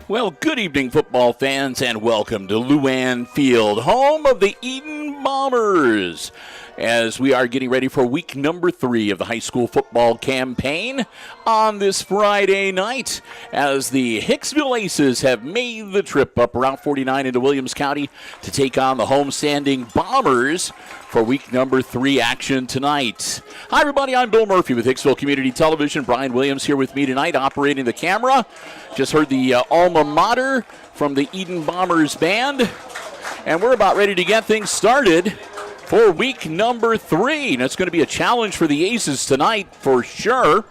Well, good evening, football fans, and welcome to Luann Field, home of the Edon Bombers, as we are getting ready for week number 3 of the high school football campaign on this Friday night, as the Hicksville Aces have made the trip up Route 49 into Williams County to take on the homestanding Bombers for week number 3 action tonight. Hi, everybody. I'm Bill Murphy with Hicksville Community Television. Brian Williams here with me tonight, operating the camera. Just heard the alma mater from the Edon Bombers band, and we're about ready to get things started for week number 3. And it's going to be a challenge for the Aces tonight for sure.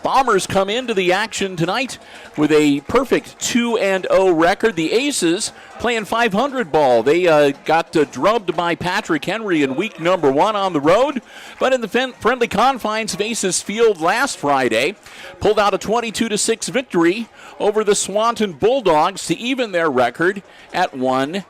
Bombers come into the action tonight with a perfect 2-0 record. The Aces playing 500 ball. They got drubbed by Patrick Henry in week number 1 on the road, but in the friendly confines of Aces Field last Friday, pulled out a 22-6 victory over the Swanton Bulldogs to even their record at 1-1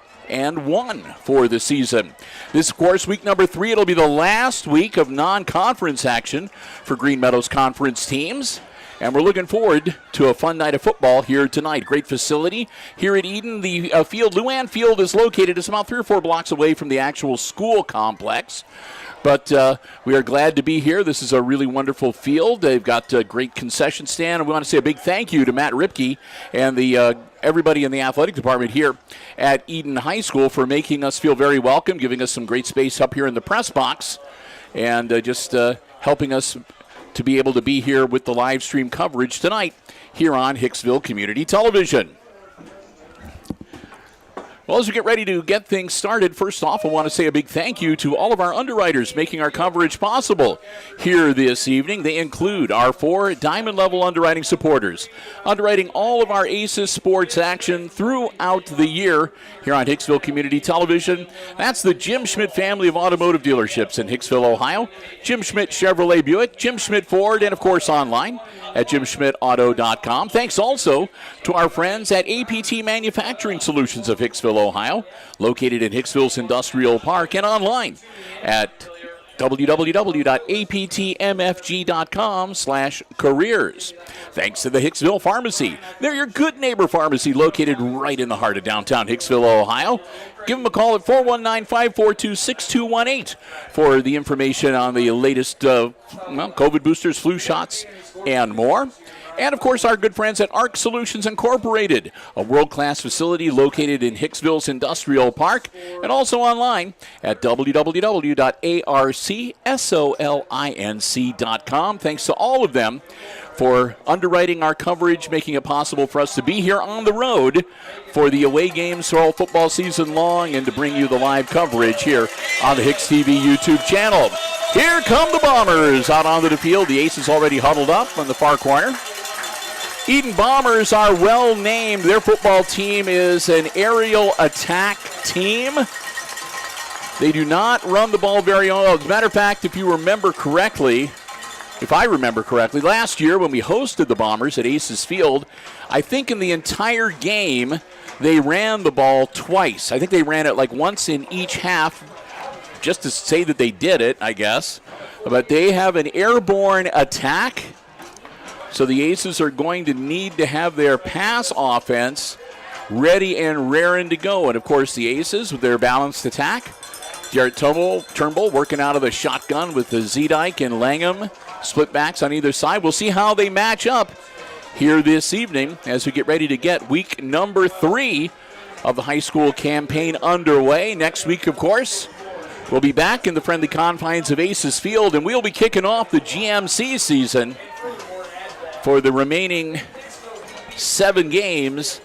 for the season. This, of course, week number 3, it'll be the last week of non-conference action for Green Meadows Conference teams. And we're looking forward to a fun night of football here tonight. Great facility here at Edon. The field, Luann Field, is located. It's about 3 or 4 blocks away from the actual school complex. But we are glad to be here. This is a really wonderful field. They've got a great concession stand. And we want to say a big thank you to Matt Ripke and the everybody in the athletic department here at Edon High School for making us feel very welcome, giving us some great space up here in the press box, and just helping us to be able to be here with the live stream coverage tonight here on Hicksville Community Television. Well, as we get ready to get things started, first off, I want to say a big thank you to all of our underwriters making our coverage possible here this evening. They include our 4 diamond-level underwriting supporters, underwriting all of our Aces sports action throughout the year here on Hicksville Community Television. That's the Jim Schmidt family of automotive dealerships in Hicksville, Ohio. Jim Schmidt Chevrolet Buick, Jim Schmidt Ford, and, of course, online at jimschmidtauto.com. Thanks also to our friends at APT Manufacturing Solutions of Hicksville, Ohio, located in Hicksville's Industrial Park, and online at www.aptmfg.com/careers. Thanks to the Hicksville Pharmacy. They're your good neighbor pharmacy located right in the heart of downtown Hicksville, Ohio. Give them a call at 419-542-6218 for the information on the latest COVID boosters, flu shots, and more. And, of course, our good friends at ARC Solutions Incorporated, a world-class facility located in Hicksville's Industrial Park, and also online at www.arcsolinc.com. Thanks to all of them for underwriting our coverage, making it possible for us to be here on the road for the away games all football season long, and to bring you the live coverage here on the HIX-TV YouTube channel. Here come the Bombers out onto the field. The Aces already huddled up on the far corner. Edon Bombers are well named. Their football team is an aerial attack team. They do not run the ball very well. As a matter of fact, if I remember correctly, last year when we hosted the Bombers at Aces Field, I think in the entire game they ran the ball twice. I think they ran it like once in each half, just to say that they did it, I guess. But they have an airborne attack. So the Aces are going to need to have their pass offense ready and raring to go. And, of course, the Aces with their balanced attack. Jarrett Turnbull working out of the shotgun with the Zedike and Langham split backs on either side. We'll see how they match up here this evening as we get ready to get week number 3 of the high school campaign underway. Next week, of course, we'll be back in the friendly confines of Aces Field, and we'll be kicking off the GMC season for the remaining 7 games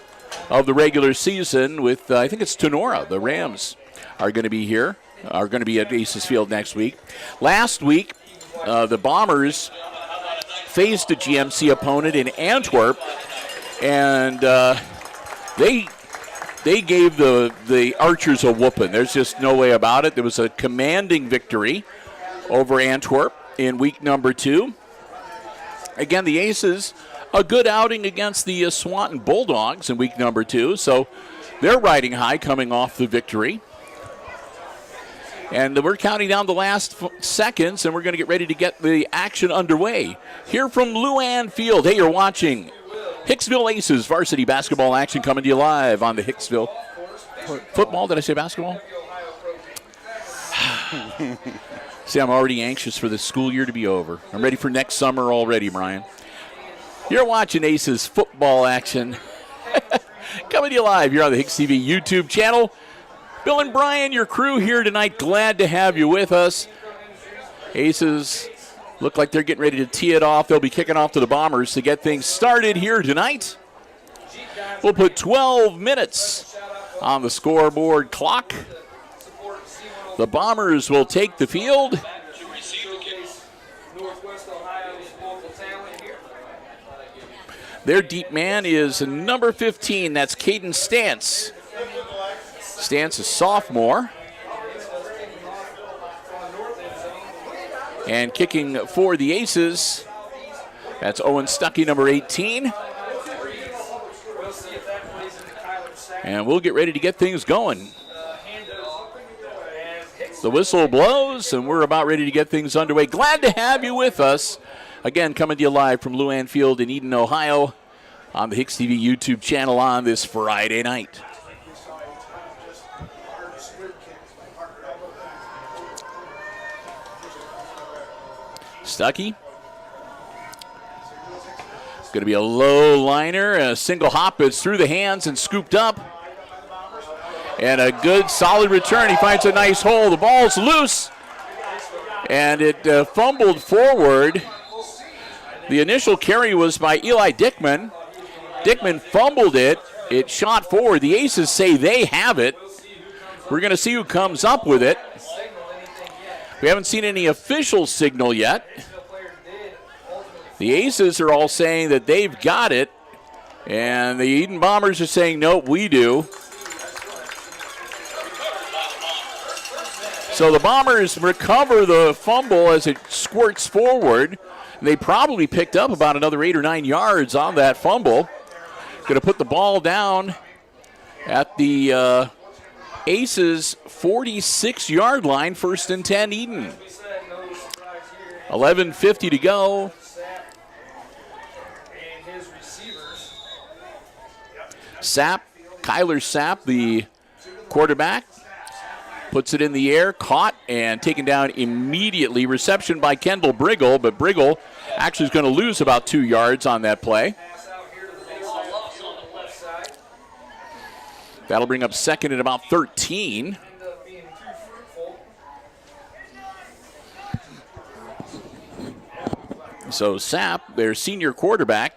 of the regular season with, I think it's Tenora. The Rams are going to be here, are going to be at Aces Field next week. Last week, the Bombers faced a GMC opponent in Antwerp, and they gave the Archers a whooping. There's just no way about it. There was a commanding victory over Antwerp in week number 2. Again, the Aces, a good outing against the Swanton Bulldogs in week number 2. So they're riding high coming off the victory. And we're counting down the last seconds, and we're going to get ready to get the action underway. Here from Luann Field. Hey, you're watching Hicksville Aces varsity basketball action coming to you live on the Hicksville football. Did I say basketball? See, I'm already anxious for the school year to be over. I'm ready for next summer already, Brian. You're watching Aces football action coming to you live here on the HIX-TV YouTube channel. Bill and Brian, your crew here tonight. Glad to have you with us. Aces look like they're getting ready to tee it off. They'll be kicking off to the Bombers to get things started here tonight. We'll put 12 minutes on the scoreboard clock. The Bombers will take the field. Their deep man is number 15. That's Caden Stantz. Stantz, a sophomore. And kicking for the Aces, that's Owen Stuckey, number 18. And we'll get ready to get things going. The whistle blows, and we're about ready to get things underway. Glad to have you with us. Again, coming to you live from Luann Field in Edon, Ohio, on the HIX-TV YouTube channel on this Friday night. Stuckey. Going to be a low liner. A single hop is through the hands and scooped up. And a good, solid return. He finds a nice hole. The ball's loose. And it fumbled forward. The initial carry was by Eli Dickman. Dickman fumbled it. It shot forward. The Aces say they have it. We're going to see who comes up with it. We haven't seen any official signal yet. The Aces are all saying that they've got it, and the Edon Bombers are saying, nope, we do. So the Bombers recover the fumble as it squirts forward. They probably picked up about another 8 or 9 yards on that fumble. Going to put the ball down at the Aces 46-yard line, 1st and 10 Edon. 11:50 to go. Kyler Sapp, the quarterback, puts it in the air, caught and taken down immediately. Reception by Kendall Briggle, but Briggle actually is going to lose about 2 yards on that play. That'll bring up 2nd and about 13. So Sapp, their senior quarterback,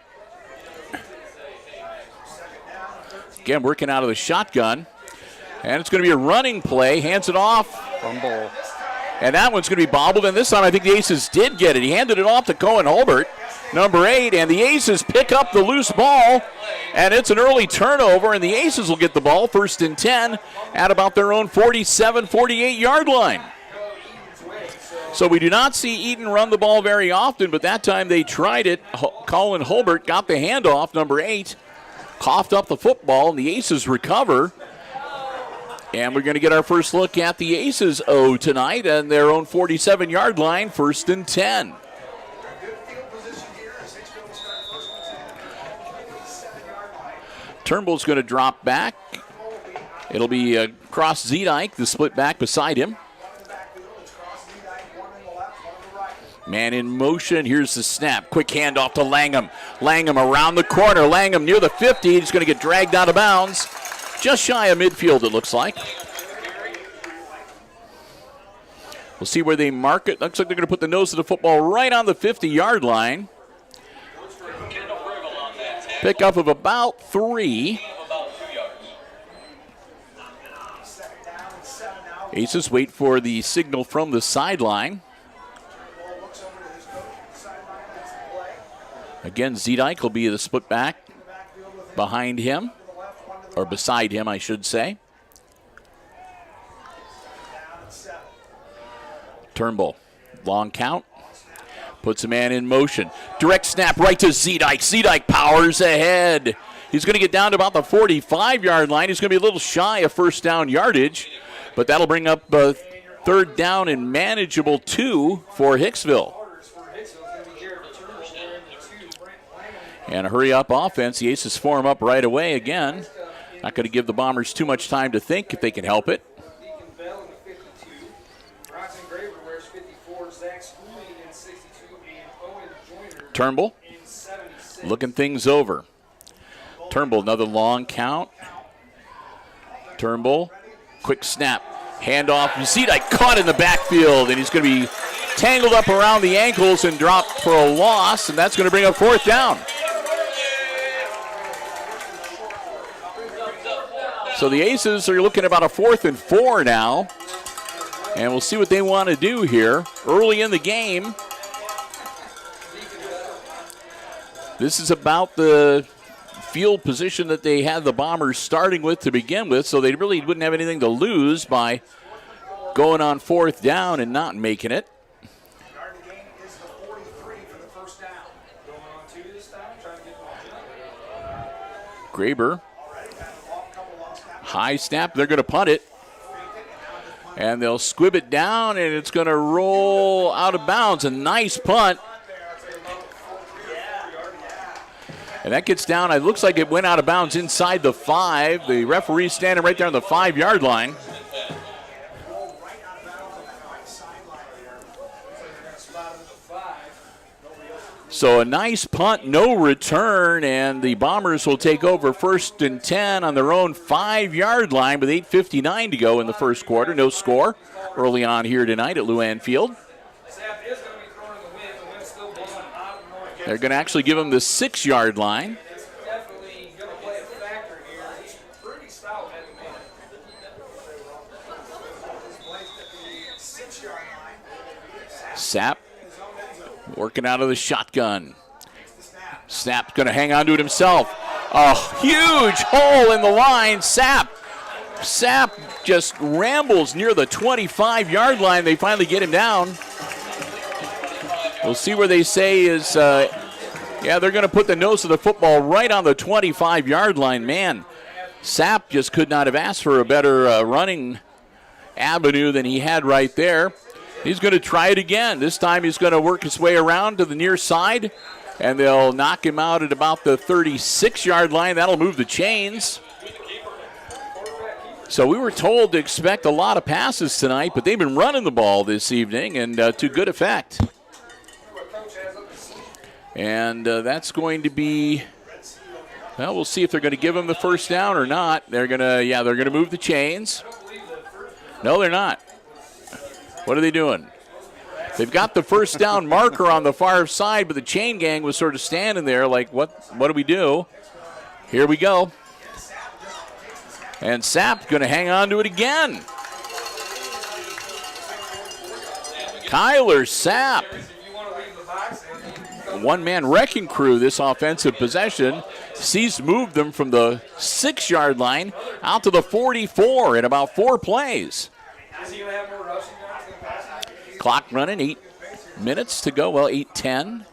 again working out of the shotgun. And it's going to be a running play. Hands it off. Fumble. And that one's going to be bobbled. And this time I think the Aces did get it. He handed it off to Cohen Holbert, number 8. And the Aces pick up the loose ball. And it's an early turnover. And the Aces will get the ball 1st and 10 at about their own 47, 48-yard line. So we do not see Edon run the ball very often. But that time they tried it. Colin Holbert got the handoff, number 8. Coughed up the football. And the Aces recover. And we're going to get our first look at the Aces tonight on their own 47-yard line, 1st and 10. Turnbull's going to drop back. It'll be across Zedike, the split back beside him. Man in motion. Here's the snap. Quick handoff to Langham. Langham around the corner. Langham near the 50. He's going to get dragged out of bounds. Just shy of midfield, it looks like. We'll see where they mark it. Looks like they're going to put the nose of the football right on the 50-yard line. Pickup of about 3. Aces wait for the signal from the sideline. Again, Zedike will be the split back behind him. Or beside him, I should say. Turnbull, long count, puts a man in motion. Direct snap right to Zedike. Zedike powers ahead. He's going to get down to about the 45-yard line. He's going to be a little shy of first down yardage, but that'll bring up 3rd down and manageable 2 for Hicksville. And a hurry-up offense. The Aces form up right away again. Not going to give the Bombers too much time to think if they can help it. Turnbull looking things over. Turnbull, another long count. Turnbull, quick snap, handoff. Zedek caught in the backfield, and he's going to be tangled up around the ankles and dropped for a loss, and that's going to bring up fourth down. So the Aces are looking about a 4th and 4 now, and we'll see what they want to do here early in the game. This is about the field position that they had the Bombers starting with to begin with, so they really wouldn't have anything to lose by going on 4th down and not making it. Graber, high snap, they're going to punt it. And they'll squib it down, and it's going to roll out of bounds. A nice punt. And that gets down. It looks like it went out of bounds inside the 5. The referee's standing right there on the 5-yard line. So a nice punt, no return, and the Bombers will take over 1st and 10 on their own 5-yard line with 8:59 to go in the first quarter. No score early on here tonight at Luann Field. They're going to actually give him the 6-yard line. Sapp working out of the shotgun. Sapp's going to hang on to it himself. A huge hole in the line. Sapp just rambles near the 25-yard line. They finally get him down. We'll see where they say is, they're going to put the nose of the football right on the 25-yard line. Man, Sapp just could not have asked for a better running avenue than he had right there. He's going to try it again. This time he's going to work his way around to the near side, and they'll knock him out at about the 36-yard line. That'll move the chains. So we were told to expect a lot of passes tonight, but they've been running the ball this evening, and to good effect. And that's going to be, well, we'll see if they're going to give him the first down or not. They're going to move the chains. No, they're not. What are they doing? They've got the first down marker on the far side, but the chain gang was sort of standing there like, what do we do? Here we go. And Sapp's going to hang on to it again. Kyler Sapp. One-man wrecking crew this offensive possession. He's moved them from the 6-yard line out to the 44 in about 4 plays. Clock running, 8 minutes to go. Well, 8:10.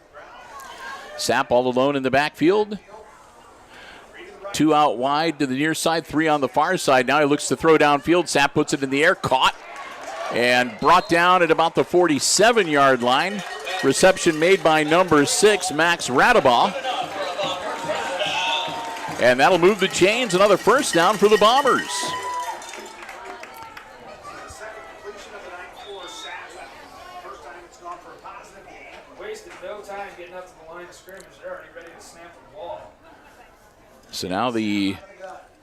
Sapp all alone in the backfield. 2 out wide to the near side, 3 on the far side. Now he looks to throw downfield. Sapp puts it in the air, caught, and brought down at about the 47-yard line. Reception made by number 6, Max Radabaugh. And that'll move the chains. Another first down for the Bombers. So now the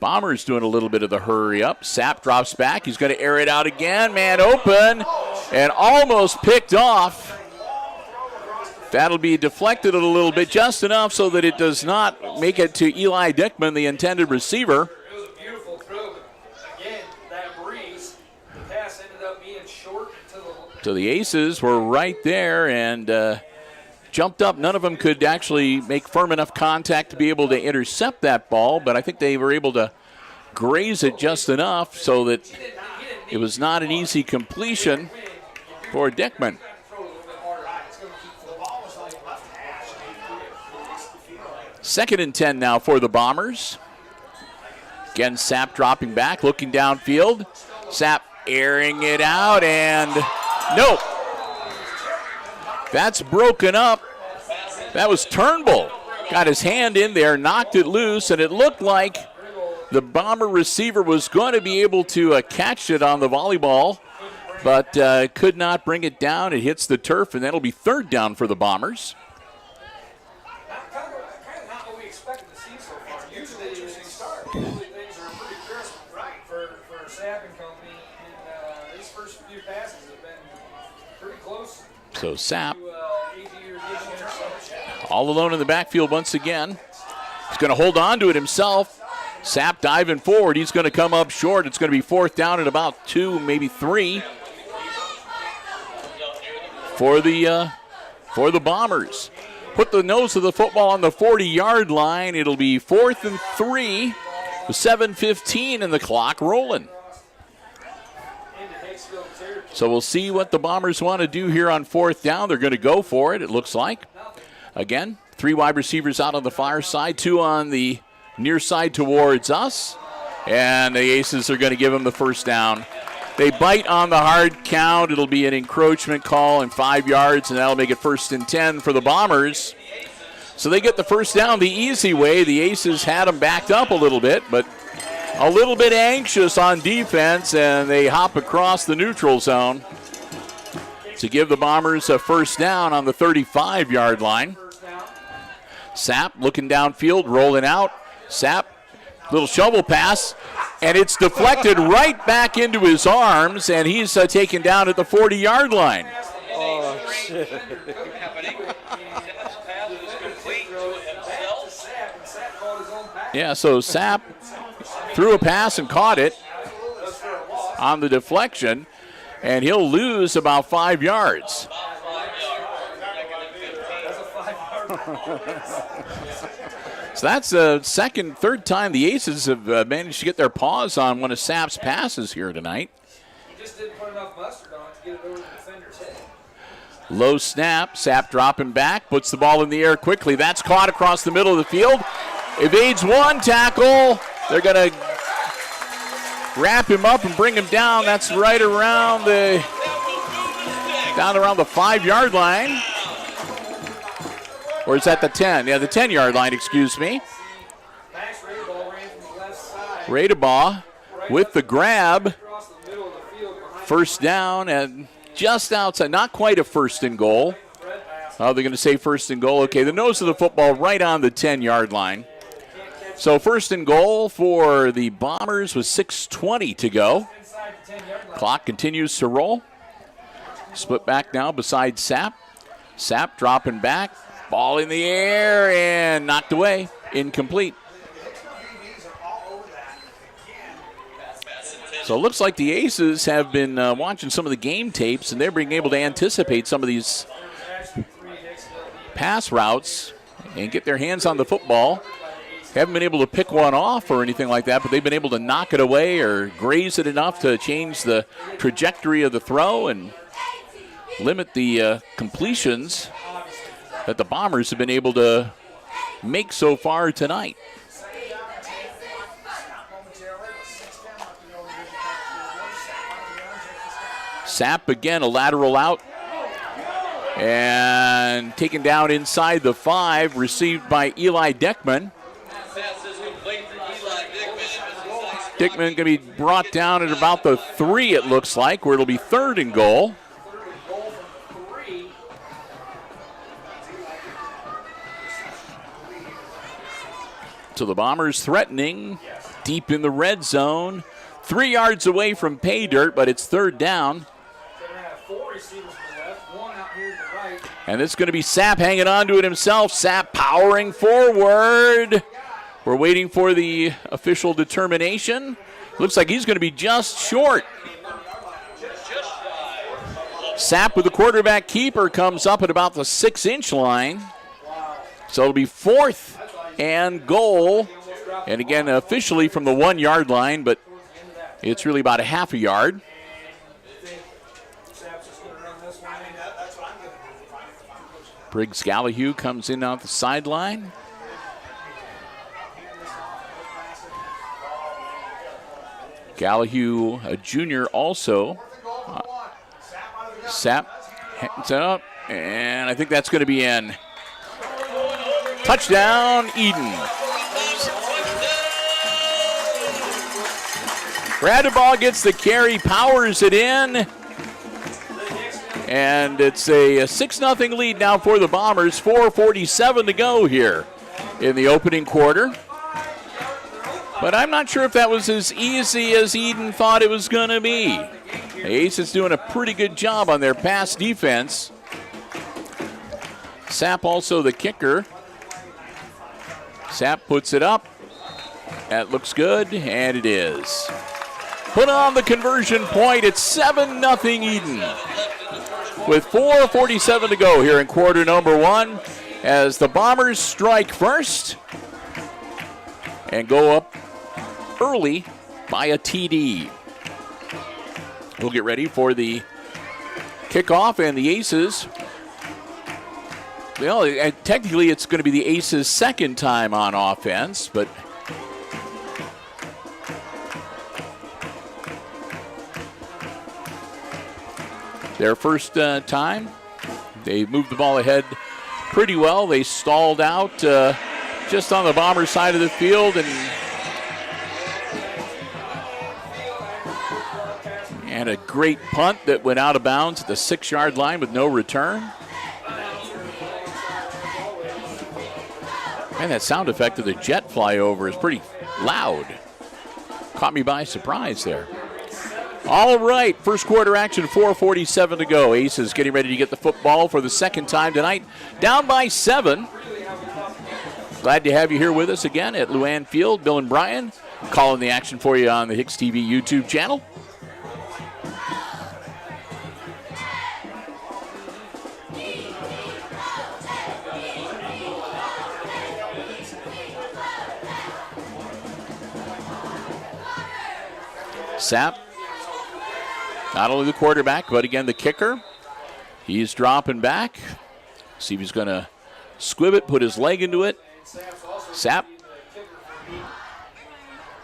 Bombers doing a little bit of the hurry up. Sapp drops back. He's going to air it out again. Man open and almost picked off. That'll be deflected a little bit, just enough so that it does not make it to Eli Dickman, the intended receiver. It was a beautiful throw, but again, that breeze, the pass ended up being short to the... So the Aces were right there and jumped up. None of them could actually make firm enough contact to be able to intercept that ball, but I think they were able to graze it just enough so that it was not an easy completion for Dickman. Second and 10 now for the Bombers. Again, Sapp dropping back, looking downfield. Sapp airing it out, and nope. That's broken up. That was Turnbull. got his hand in there, knocked it loose, and it looked like the Bomber receiver was going to be able to catch it on the volleyball, but could not bring it down. It hits the turf, and that'll be third down for the Bombers. Kind of not what we expected to see so far. Usually things are pretty crisp for Sapp and company, and these first few passes have been pretty close. So Sapp all alone in the backfield once again. He's going to hold on to it himself. Sapp diving forward. He's going to come up short. It's going to be fourth down at about 2, maybe 3 for the Bombers. Put the nose of the football on the 40-yard line. It'll be 4th and 3 with 7:15 and the clock rolling. So we'll see what the Bombers want to do here on fourth down. They're going to go for it, it looks like. Again, 3 wide receivers out on the far side, 2 on the near side towards us. And the Aces are going to give them the first down. They bite on the hard count. It'll be an encroachment call and 5 yards, and that'll make it 1st and 10 for the Bombers. So they get the first down the easy way. The Aces had them backed up a little bit, but a little bit anxious on defense, and they hop across the neutral zone to give the Bombers a first down on the 35-yard line. Sapp looking downfield, rolling out. Sapp, little shovel pass, and it's deflected right back into his arms, and he's taken down at the 40-yard line. Oh, shit. Yeah, so Sapp threw a pass and caught it on the deflection, and he'll lose about 5 yards. So that's the third time the Aces have managed to get their paws on one of Sapp's passes here tonight. He just didn't put enough mustard on it to get it over the defender's head. Low snap, Sapp dropping back, puts the ball in the air quickly. That's caught across the middle of the field. Evades one tackle. They're going to wrap him up and bring him down. That's right around the 5-yard line. Or is that the 10? Yeah, the 10-yard line, excuse me. Radabaugh with the grab. First down and just outside. Not quite a 1st and goal. Oh, they're going to say 1st and goal. Okay, the nose of the football right on the 10-yard line. So 1st and goal for the Bombers with 6:20 to go. Clock continues to roll. Split back now beside Sapp. Sapp dropping back. Ball in the air and knocked away. Incomplete. So it looks like the Aces have been watching some of the game tapes, and they're being able to anticipate some of these pass routes and get their hands on the football. Haven't been able to pick one off or anything like that, but they've been able to knock it away or graze it enough to change the trajectory of the throw and limit the completions that the Bombers have been able to make so far tonight. Sapp again, a lateral out. And taken down inside the 5, received by Eli Dickman. Dickman going to be brought down at about the 3, it looks like, where it'll be 3rd and goal. So the Bombers threatening deep in the red zone. 3 yards away from pay dirt, but it's 3rd down. And this is going to be Sapp hanging on to it himself. Sapp powering forward. We're waiting for the official determination. Looks like he's going to be just short. Sapp with the quarterback keeper comes up at about the 6-inch line. So it'll be 4th and goal. And again, officially from the 1-yard line, but it's really about a half a yard. Briggs Gallahue comes in off the sideline. Gallahue, a junior also. Sapp hangs it up, and I think that's going to be in. Touchdown, Edon. Radeball gets the carry, powers it in. And it's a 6-0 lead now for the Bombers. 4:47 to go here in the opening quarter. But I'm not sure if that was as easy as Edon thought it was going to be. The Aces doing a pretty good job on their pass defense. Sapp also the kicker. Sapp puts it up. That looks good, and it is. Put on the conversion point. It's 7-0 Edon. With 4:47 to go here in quarter number one, as the Bombers strike first and go up early by a TD. We'll get ready for the kickoff, and the Aces, well, technically it's going to be the Aces' second time on offense, but their first time, they moved the ball ahead pretty well. They stalled out just on the Bomber side of the field and a great punt that went out of bounds at the 6-yard line with no return. And that sound effect of the jet flyover is pretty loud. Caught me by surprise there. All right, first quarter action, 4:47 to go. Aces getting ready to get the football for the second time tonight. Down by 7. Glad to have you here with us again at Luann Field. Bill and Brian calling the action for you on the HIX-TV YouTube channel. Sapp, not only the quarterback, but again the kicker. He's dropping back. See if he's going to squib it, put his leg into it. Sapp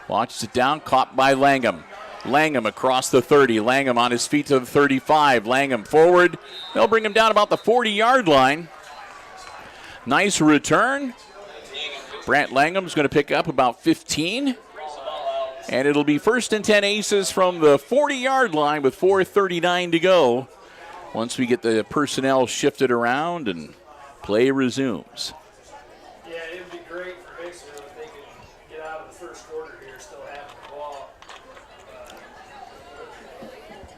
watches it down, caught by Langham. Langham across the 30. Langham on his feet to the 35. Langham forward. They'll bring him down about the 40-yard line. Nice return. Brant Langham's going to pick up about 15. And it'll be 1st and 10 Aces from the 40-yard line with 4:39 to go. Once we get the personnel shifted around and play resumes. Yeah, it would be great for Hicksville if they could get out of the first quarter here, still having the ball.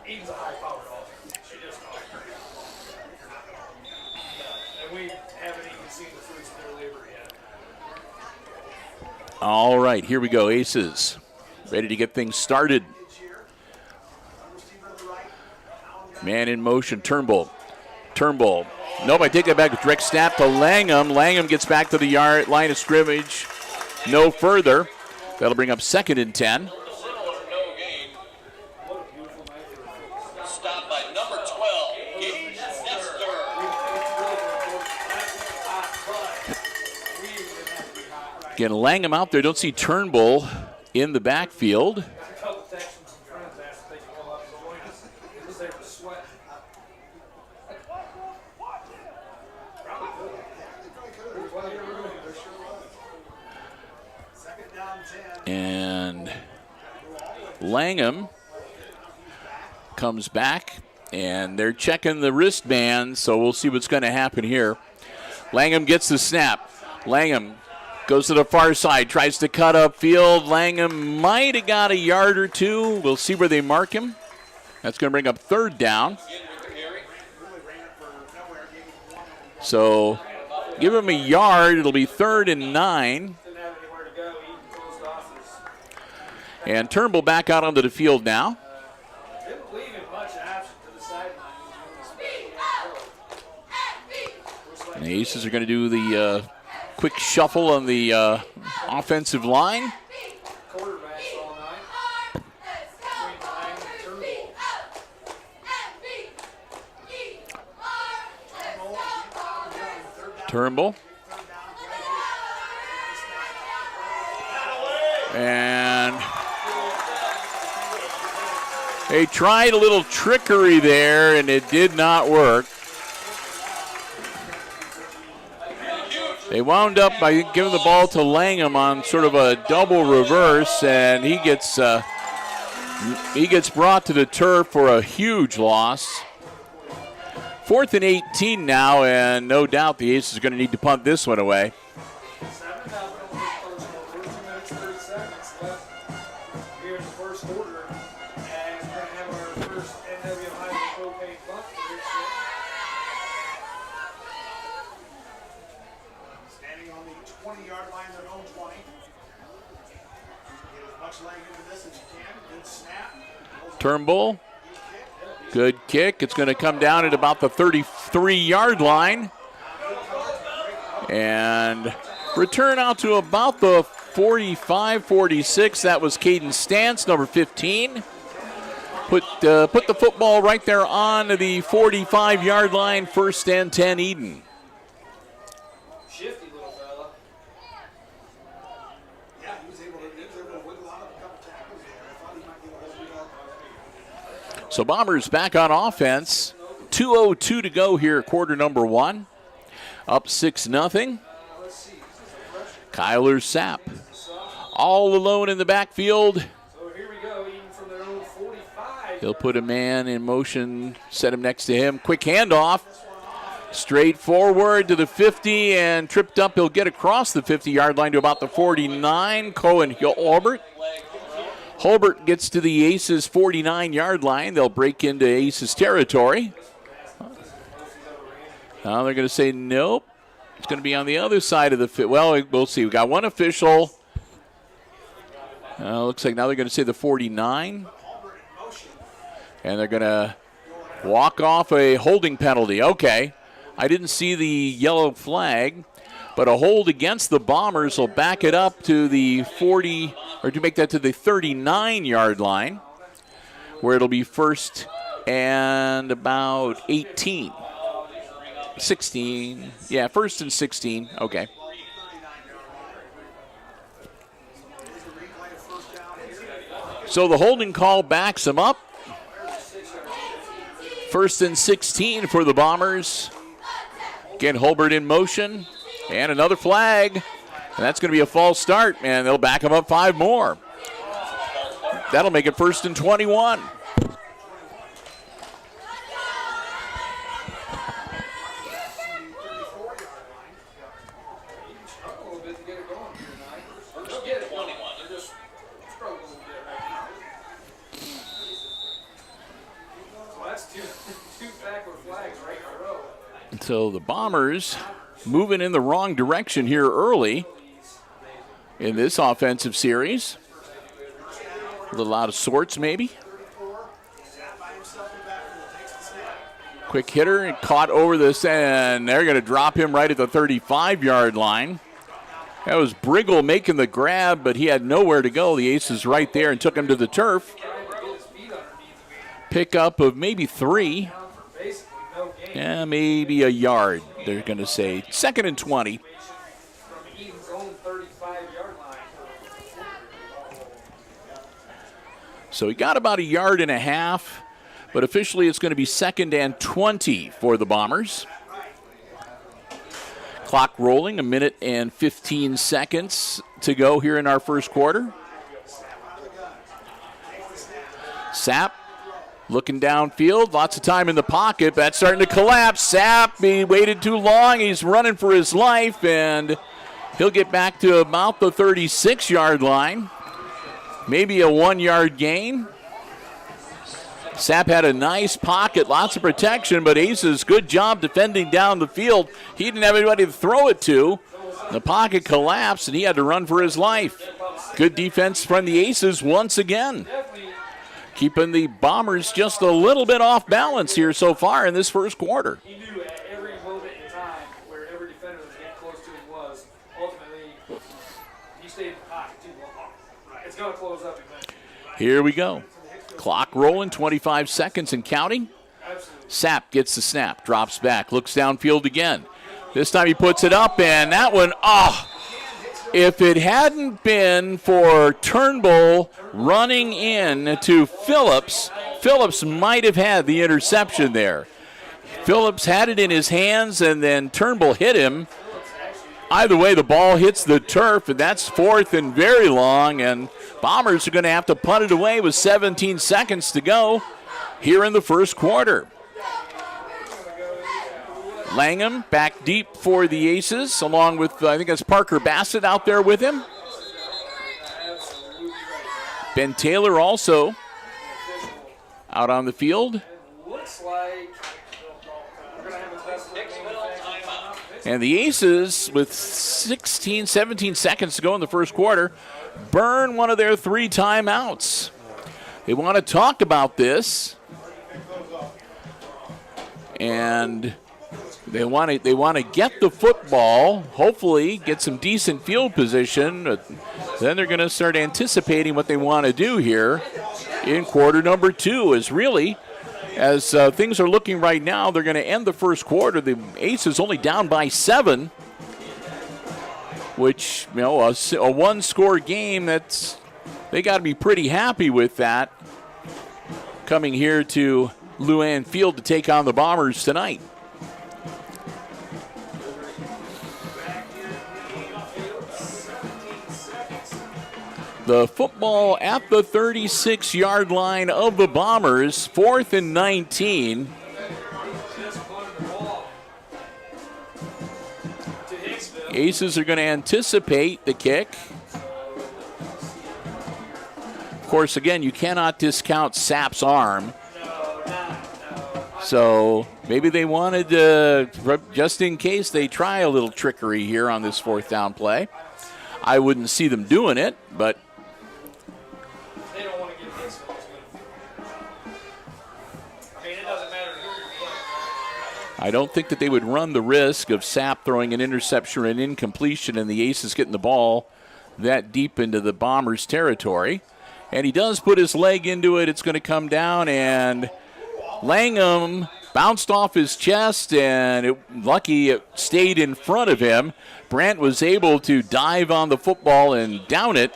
Edon's a high-powered offense. She just not great. And we haven't even seen the fruits of their labor yet. All right, here we go, Aces. Ready to get things started. Man in motion, Turnbull. Turnbull. Nope, I take that back. Direct snap to Langham. Langham gets back to the line of scrimmage. No further. That'll bring up 2nd and 10. Stopped by number 12, Gage Nestor. Again, Langham out there. Don't see Turnbull in the backfield. And Langham comes back, and they're checking the wristband, so we'll see what's going to happen here. Langham gets the snap. Langham goes to the far side, tries to cut upfield. Langham might have got a yard or two. We'll see where they mark him. That's going to bring up 3rd down. So give him a yard. It'll be 3rd and 9. And Turnbull back out onto the field now. Didn't leave him much option to the sideline. And the Aces are going to do the quick shuffle on the offensive line. Quarterbacks all night. Turnbull. And they tried a little trickery there, and it did not work. They wound up by giving the ball to Langham on sort of a double reverse, and he gets brought to the turf for a huge loss. 4th and 18 now, and no doubt the Aces are going to need to punt this one away. 7 now, but only first quarter. 2 minutes, 30 seconds left here in the first quarter. And we're going to have our first NW Ohio propane punt for Hicksville. Standing on the 20-yard line, their own 20. Get as much leg into this as you can. Good snap. Turnbull, good kick. It's going to come down at about the 33-yard line. And return out to about the 45, 46. That was Caden Stantz, number 15. Put the football right there on the 45-yard line, 1st and 10 Edon. Shifty little fella. Yeah, he was able to wiggle out of a couple tackles there. I thought he might get a whole big. So Bombers back on offense. 2:02 to go here, quarter number 1. Up 6-0. Kyler Sapp all alone in the backfield. So here we go, Edon from their own 45. He'll put a man in motion, set him next to him. Quick handoff. Straight forward to the 50 and tripped up. He'll get across the 50-yard line to about the 49. Cohen Holbert. Holbert gets to the Aces 49-yard line. They'll break into Aces territory. Now they're going to say nope. It's going to be on the other side of the fit. Well, we'll see. We got one official. Looks like now they're going to say the 49. And they're going to walk off a holding penalty. Okay. I didn't see the yellow flag, but a hold against the Bombers will back it up to the 40, or to make that to the 39-yard line, where it'll be 1st and about 18. 16. Yeah, 1st and 16. Okay. So the holding call backs him up. 1st and 16 for the Bombers. Again, Holbert in motion. And another flag. And that's going to be a false start. And they'll back him up 5 more. That'll make it 1st and 21. So the Bombers moving in the wrong direction here early in this offensive series. A little out of sorts, maybe. Quick hitter and caught over this, and they're going to drop him right at the 35-yard line. That was Briggle making the grab, but he had nowhere to go. The Aces right there and took him to the turf. Pickup of maybe 3. Yeah, maybe a yard, they're going to say. 2nd and 20. So he got about a yard and a half, but officially it's going to be 2nd and 20 for the Bombers. Clock rolling, 1 minute and 15 seconds to go here in our first quarter. Sapp looking downfield, lots of time in the pocket. That's starting to collapse. Sapp, he waited too long. He's running for his life, and he'll get back to about the 36-yard line. Maybe a 1-yard gain. Sapp had a nice pocket, lots of protection, but Aces, good job defending down the field. He didn't have anybody to throw it to. The pocket collapsed, and he had to run for his life. Good defense from the Aces once again. Keeping the Bombers just a little bit off balance here so far in this first quarter. He knew at every moment in time where every defender was getting close to him was. Ultimately, he stayed in the pocket too long. It's going to close up eventually. Here we go. Clock rolling, 25 seconds and counting. Sapp gets the snap, drops back, looks downfield again. This time he puts it up, and that one, if it hadn't been for Turnbull running in to Phillips, Phillips might have had the interception there. Phillips had it in his hands, and then Turnbull hit him. Either way, the ball hits the turf, and that's 4th and very long, and Bombers are going to have to punt it away with 17 seconds to go here in the first quarter. Langham back deep for the Aces, along with, I think that's Parker Bassett out there with him. Ben Taylor also out on the field. Looks like we're going to have a test. And the Aces, with 16, 17 seconds to go in the first quarter, burn one of their 3 timeouts. They want to talk about this, and they want to get the football, hopefully get some decent field position. Then they're going to start anticipating what they want to do here in quarter number 2. Is really, as things are looking right now, they're going to end the first quarter. The Aces only down by 7, which, a 1-score game, they got to be pretty happy with that coming here to Luann Field to take on the Bombers tonight. The football at the 36-yard line of the Bombers, 4th and 19. Aces are going to anticipate the kick. Of course, again, you cannot discount Sapp's arm. So maybe they wanted to, just in case they try a little trickery here on this 4th down play. I wouldn't see them doing it, but They don't want to get Hicksville. I mean, it doesn't matter who you're playing. I don't think that they would run the risk of Sapp throwing an interception or an incompletion and the Aces getting the ball that deep into the Bombers' territory. And he does put his leg into it. It's going to come down, and Langham bounced off his chest, and lucky it stayed in front of him. Brandt was able to dive on the football and down it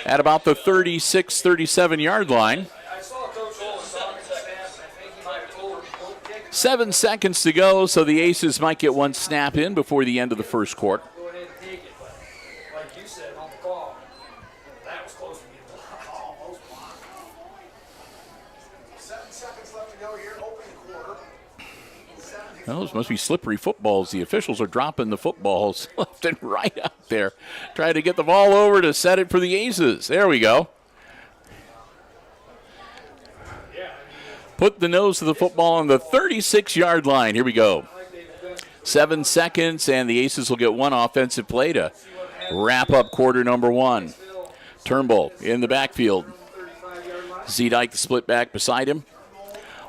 at about the 36, 37-yard line. I saw Coach Olin talking to Sapp, and I think he might have told him, don't kick. 7 seconds to go, so the Aces might get one snap in before the end of the first quarter. Go ahead and take it, but like you said on the call, that was close to being blocked. Almost blocked. 7 seconds left to go here, opening quarter. Those must be slippery footballs. The officials are dropping the footballs left and right out there, trying to get the ball over to set it for the Aces. There we go. Put the nose of the football on the 36-yard line. Here we go. 7 seconds, and the Aces will get one offensive play to wrap up quarter number 1. Turnbull in the backfield. Zedike, the split back beside him.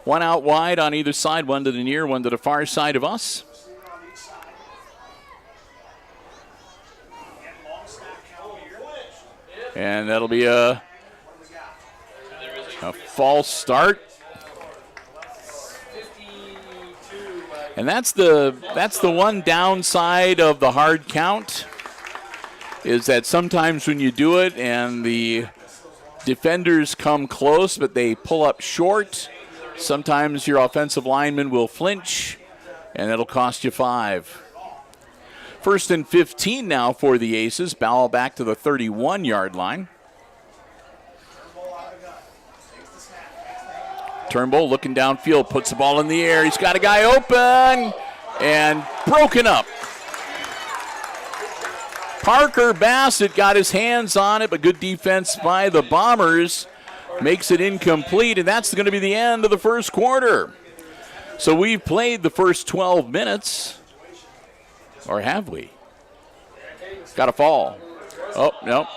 One out wide on either side, one to the near, one to the far side of us. And that'll be a false start. And that's the one downside of the hard count, is that sometimes when you do it and the defenders come close but they pull up short, sometimes your offensive lineman will flinch, and it'll cost you 5. 1st and 15 now for the Aces. Ball back to the 31-yard line. Turnbull looking downfield, puts the ball in the air. He's got a guy open and broken up. Parker Bassett got his hands on it, but good defense by the Bombers makes it incomplete, and that's going to be the end of the first quarter. So we've played the first 12 minutes, or have we? Got a fall. Oh, no.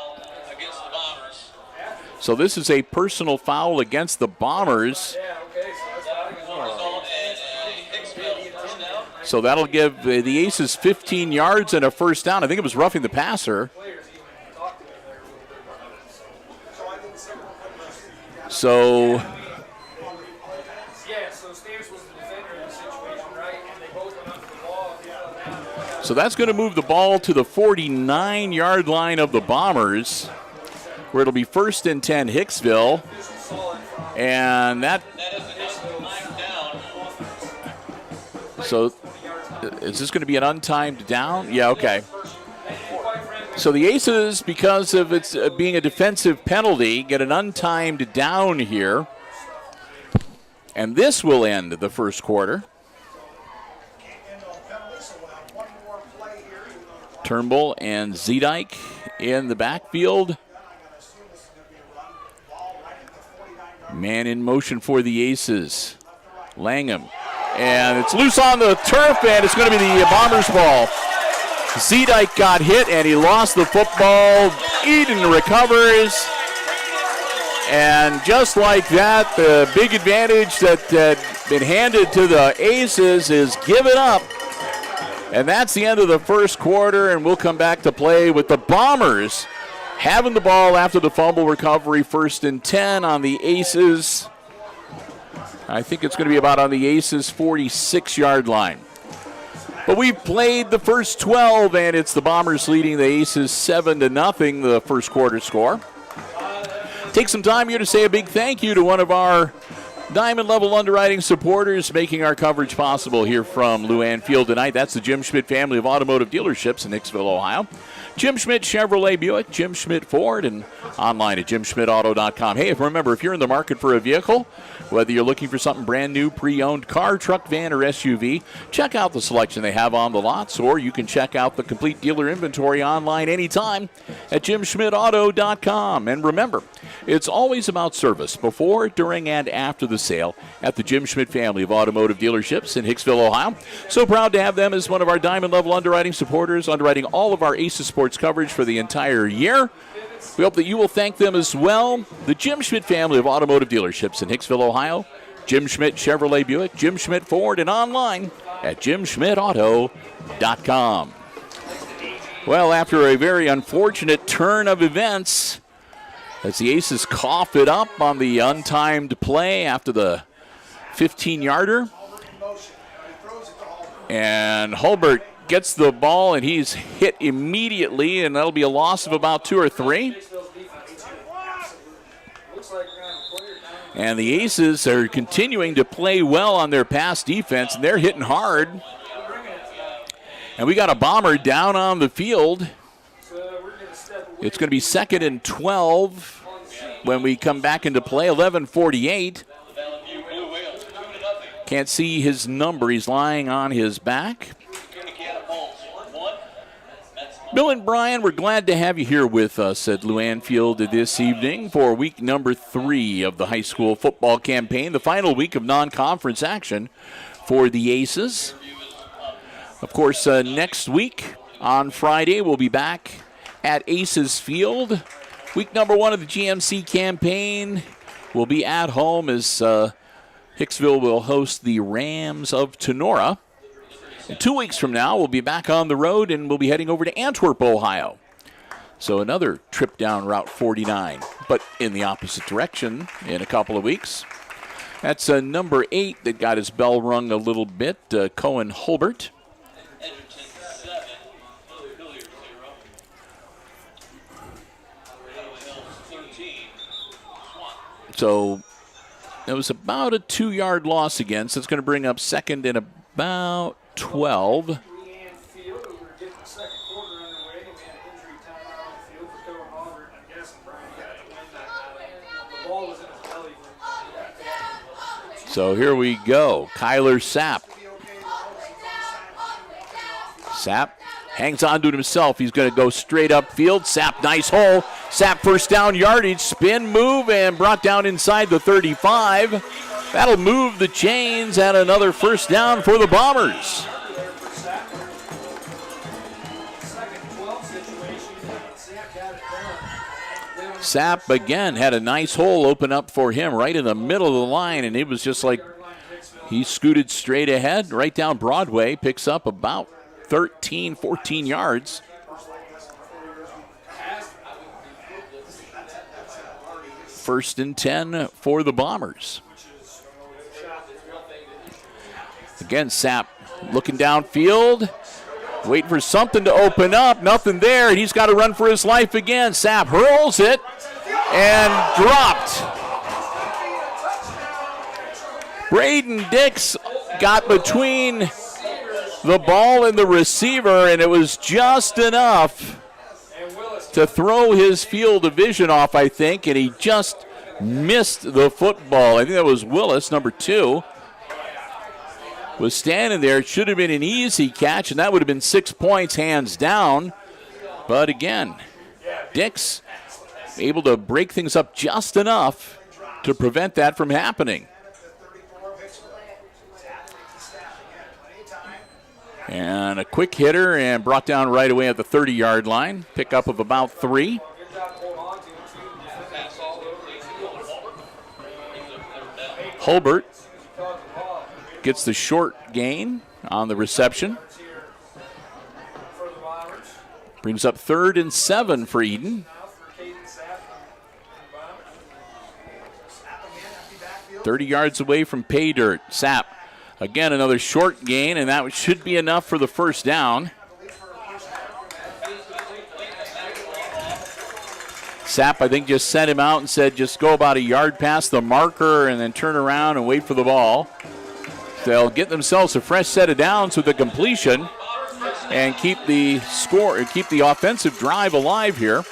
So this is a personal foul against the Bombers. So that'll give the Aces 15 yards and a first down. I think it was roughing the passer. So that's going to move the ball to the 49-yard line of the Bombers, where it'll be 1st and 10 Hicksville. And that, so is this going to be an untimed down? Yeah, okay. So the Aces, because of its being a defensive penalty, get an untimed down here. And this will end the first quarter. Turnbull and Zedike in the backfield. Man in motion for the Aces. Langham. And it's loose on the turf, and it's going to be the Bombers' ball. Zedike got hit, and he lost the football. Edon recovers. And just like that, the big advantage that had been handed to the Aces is given up. And that's the end of the first quarter, and we'll come back to play with the Bombers having the ball after the fumble recovery, 1st and 10 on the Aces. I think it's going to be about on the Aces' 46-yard line. But we've played the first 12, and it's the Bombers leading the Aces 7-0, the first quarter score. Take some time here to say a big thank you to one of our Diamond Level Underwriting supporters making our coverage possible here from Luann Field tonight. That's the Jim Schmidt family of automotive dealerships in Hicksville, Ohio. Jim Schmidt Chevrolet Buick, Jim Schmidt Ford, and online at jimschmidtauto.com. Hey, remember, if you're in the market for a vehicle, whether you're looking for something brand new, pre-owned, car, truck, van, or SUV, check out the selection they have on the lots, or you can check out the complete dealer inventory online anytime at jimschmidtauto.com. And remember, it's always about service before, during, and after the sale at the Jim Schmidt family of automotive dealerships in Hicksville, Ohio. So proud to have them as one of our Diamond Level Underwriting supporters, underwriting all of our Aces Sports coverage for the entire year. We hope that you will thank them as well. The Jim Schmidt family of automotive dealerships in Hicksville, Ohio. Jim Schmidt Chevrolet Buick, Jim Schmidt Ford, and online at jimschmidtauto.com. Well, after a very unfortunate turn of events, as the Aces cough it up on the untimed play after the 15-yarder. And Hulbert gets the ball, and he's hit immediately, and that'll be a loss of about 2 or 3. And the Aces are continuing to play well on their pass defense, and they're hitting hard. And we got a Bomber down on the field. It's going to be 2nd and 12 when we come back into play, 11:48. Can't see his number. He's lying on his back. Bill and Brian, we're glad to have you here with us at Luann Field this evening for week number 3 of the high school football campaign, the final week of non-conference action for the Aces. Of course, next week on Friday, we'll be back at Aces Field. Week number 1 of the GMC campaign will be at home as Hicksville will host the Rams of Tenora. And 2 weeks from now, we'll be back on the road, and we'll be heading over to Antwerp, Ohio. So another trip down Route 49, but in the opposite direction in a couple of weeks. That's number 8 that got his bell rung a little bit, Cohen Hulbert. So it was about a 2-yard loss again, so it's going to bring up 2nd and about 12. So here we go. Kyler Sapp. Sapp hangs on to it himself. He's going to go straight upfield. Sapp, nice hole. Sapp, first down yardage, spin move, and brought down inside the 35. That'll move the chains at another first down for the Bombers. Sapp again had a nice hole open up for him right in the middle of the line, and it was just like he scooted straight ahead right down Broadway, picks up about 13, 14 yards. First and 10 for the Bombers. Again, Sapp looking downfield, waiting for something to open up. Nothing there, and he's got to run for his life again. Sapp hurls it and dropped. Braden Dix got between the ball in the receiver, and it was just enough to throw his field of vision off, I think, and he just missed the football. I think that was Willis, number 2. Was standing there. It should have been an easy catch, and that would have been 6 points, hands down. But again, Dix able to break things up just enough to prevent that from happening. And a quick hitter and brought down right away at the 30-yard line. Pickup of about 3. Holbert gets the short gain on the reception. Brings up 3rd and 7 for Edon. 30 yards away from pay dirt. Sapp, again, another short gain, and that should be enough for the first down. Sapp, I think, just sent him out and said just go about a yard past the marker and then turn around and wait for the ball. They'll get themselves a fresh set of downs with the completion and keep the score, keep the offensive drive alive here.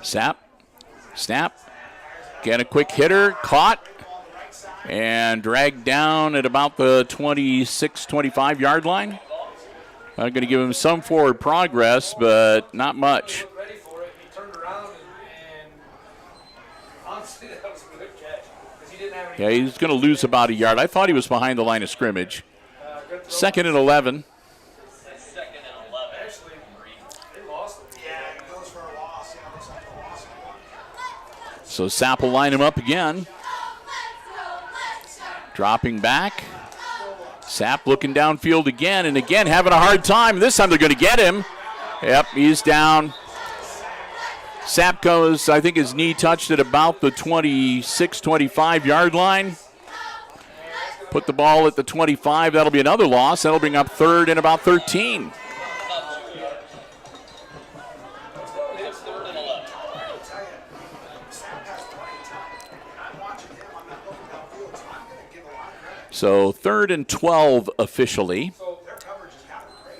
Sapp, snap, get a quick hitter, caught, and dragged down at about the 26, 25-yard line. I'm going to give him some forward progress, but not much. Yeah, he's going to lose about a yard. I thought he was behind the line of scrimmage. 2nd and 11. So Sapp will line him up again. Dropping back. Sapp looking downfield again, and again having a hard time. This time they're going to get him. Yep, he's down. Sapp goes, I think his knee touched at about the 26, 25-yard line. Put the ball at the 25. That'll be another loss. That'll bring up 3rd and about 13. So 3rd and 12 officially.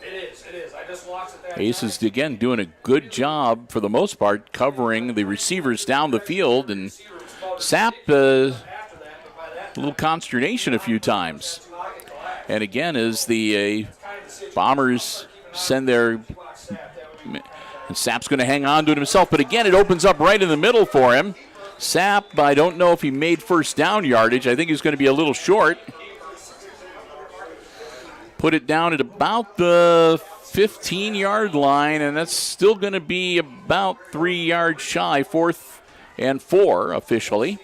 It is. I just watched it. Ace is, again, doing a good job, for the most part, covering the receivers down the field. And Sapp, a little consternation a few times. And again, as the Bombers send their... And Sapp's going to hang on to it himself. But again, it opens up right in the middle for him. Sapp, I don't know if he made first down yardage. I think he's going to be a little short. Put it down at about the 15-yard line, and that's still going to be about 3 yards shy. 4th and 4 officially.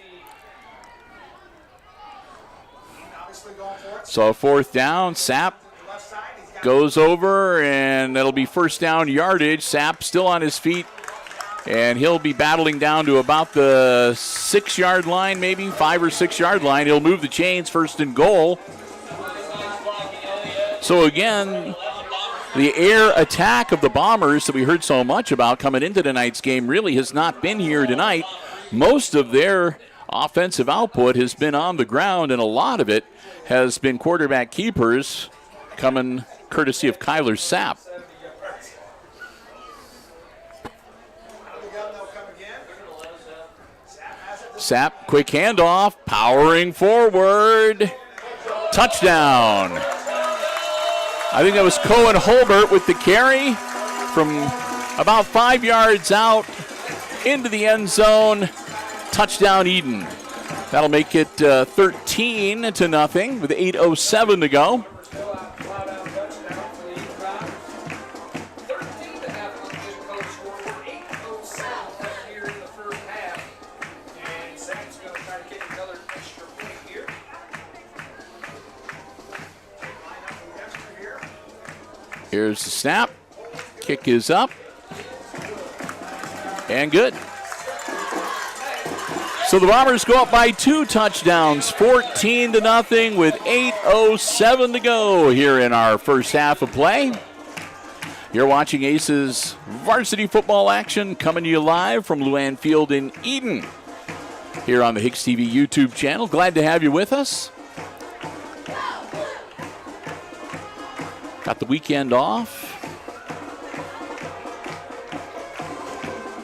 So 4th down, Sapp goes over, and that'll be first down yardage. Sapp still on his feet, and he'll be battling down to about the 6-yard line, maybe 5 or 6-yard line. He'll move the chains, 1st and goal. So again, the air attack of the Bombers that we heard so much about coming into tonight's game really has not been here tonight. Most of their offensive output has been on the ground, and a lot of it has been quarterback keepers coming courtesy of Kyler Sapp. Sapp, quick handoff, powering forward. Touchdown. I think that was Cohen Holbert with the carry from about 5 yards out into the end zone. Touchdown Edon. That'll make it 13-0 with 8:07 to go. Here's the snap. Kick is up. And good. So the Bombers go up by 2 touchdowns, 14-0 with 8:07 to go here in our first half of play. You're watching Aces varsity football action coming to you live from Luann Field in Edon here on the HIX-TV YouTube channel. Glad to have you with us. Got the weekend off.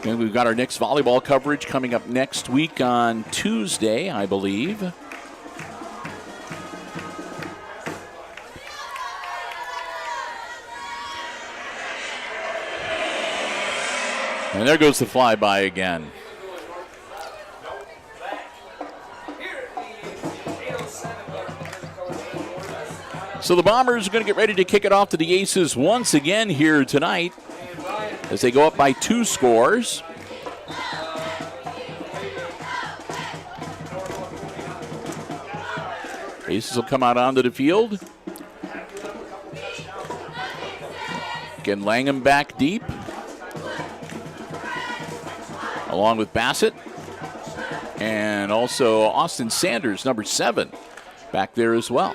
And we've got our next volleyball coverage coming up next week on Tuesday, I believe. And there goes the flyby again. So the Bombers are going to get ready to kick it off to the Aces once again here tonight as they go up by 2 scores. Aces will come out onto the field. Again, Langham back deep, along with Bassett. And also Austin Sanders, number 7, back there as well.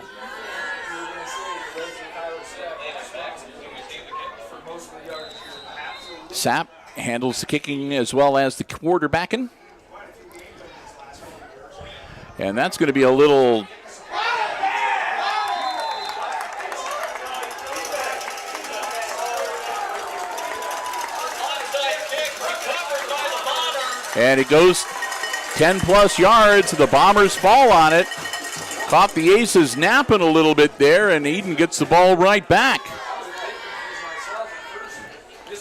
Sapp handles the kicking as well as the quarterbacking. And that's going to be a little... And it goes 10-plus yards. The Bombers fall on it. Caught the Aces napping a little bit there, and Edon gets the ball right back.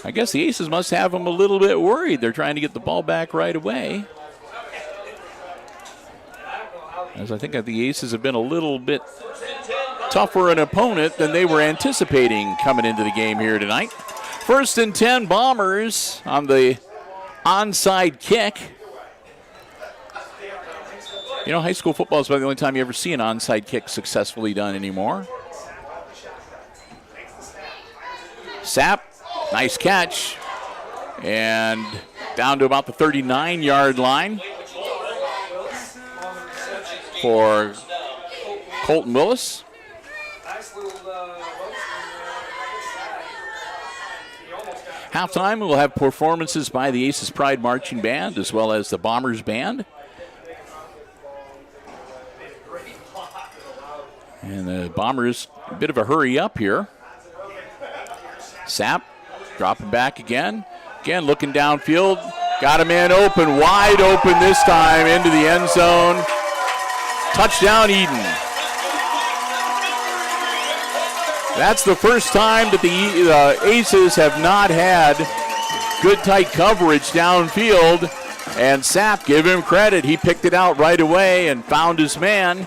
I guess the Aces must have them a little bit worried. They're trying to get the ball back right away. As I think that the Aces have been a little bit tougher an opponent than they were anticipating coming into the game here tonight. 1st and 10 Bombers on the onside kick. You know, high school football is about the only time you ever see an onside kick successfully done anymore. Sapp. Nice catch, and down to about the 39-yard line for Colton Willis. Halftime, we'll have performances by the Aces Pride Marching Band as well as the Bombers Band. And the Bombers, a bit of a hurry up here. Sapp. Dropping back again. Again, looking downfield. Got a man open, wide open this time into the end zone. Touchdown, Edon. That's the first time that the Aces have not had good tight coverage downfield. And Sapp, give him credit. He picked it out right away and found his man.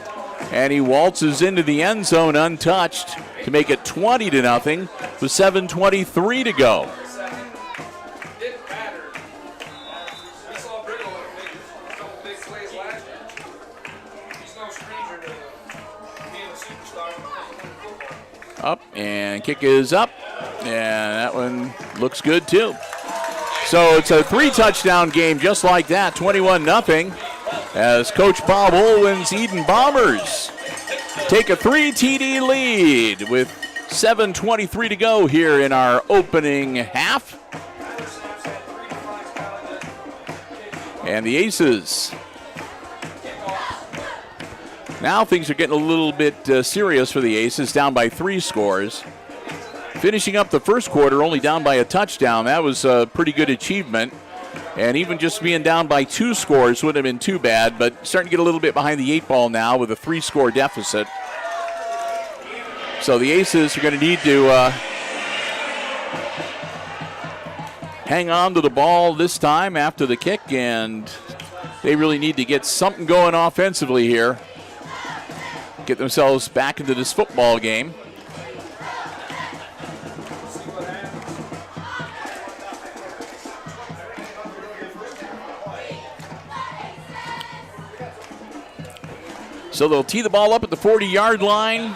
And he waltzes into the end zone untouched to make it 20-0 with 7:23 to go. Up, and kick is up, and that one looks good too. So it's a 3-touchdown game just like that, 21-0, as Coach Bob Olwyn's Edon Bombers take a 3-TD lead with 7:23 to go here in our opening half. And the Aces, now things are getting a little bit serious for the Aces, down by 3 scores. Finishing up the first quarter only down by a touchdown. That was a pretty good achievement. And even just being down by 2 scores wouldn't have been too bad, but starting to get a little bit behind the 8 ball now with a 3-score deficit. So the Aces are going to need to hang on to the ball this time after the kick, and they really need to get something going offensively here. Get themselves back into this football game. So they'll tee the ball up at the 40-yard line.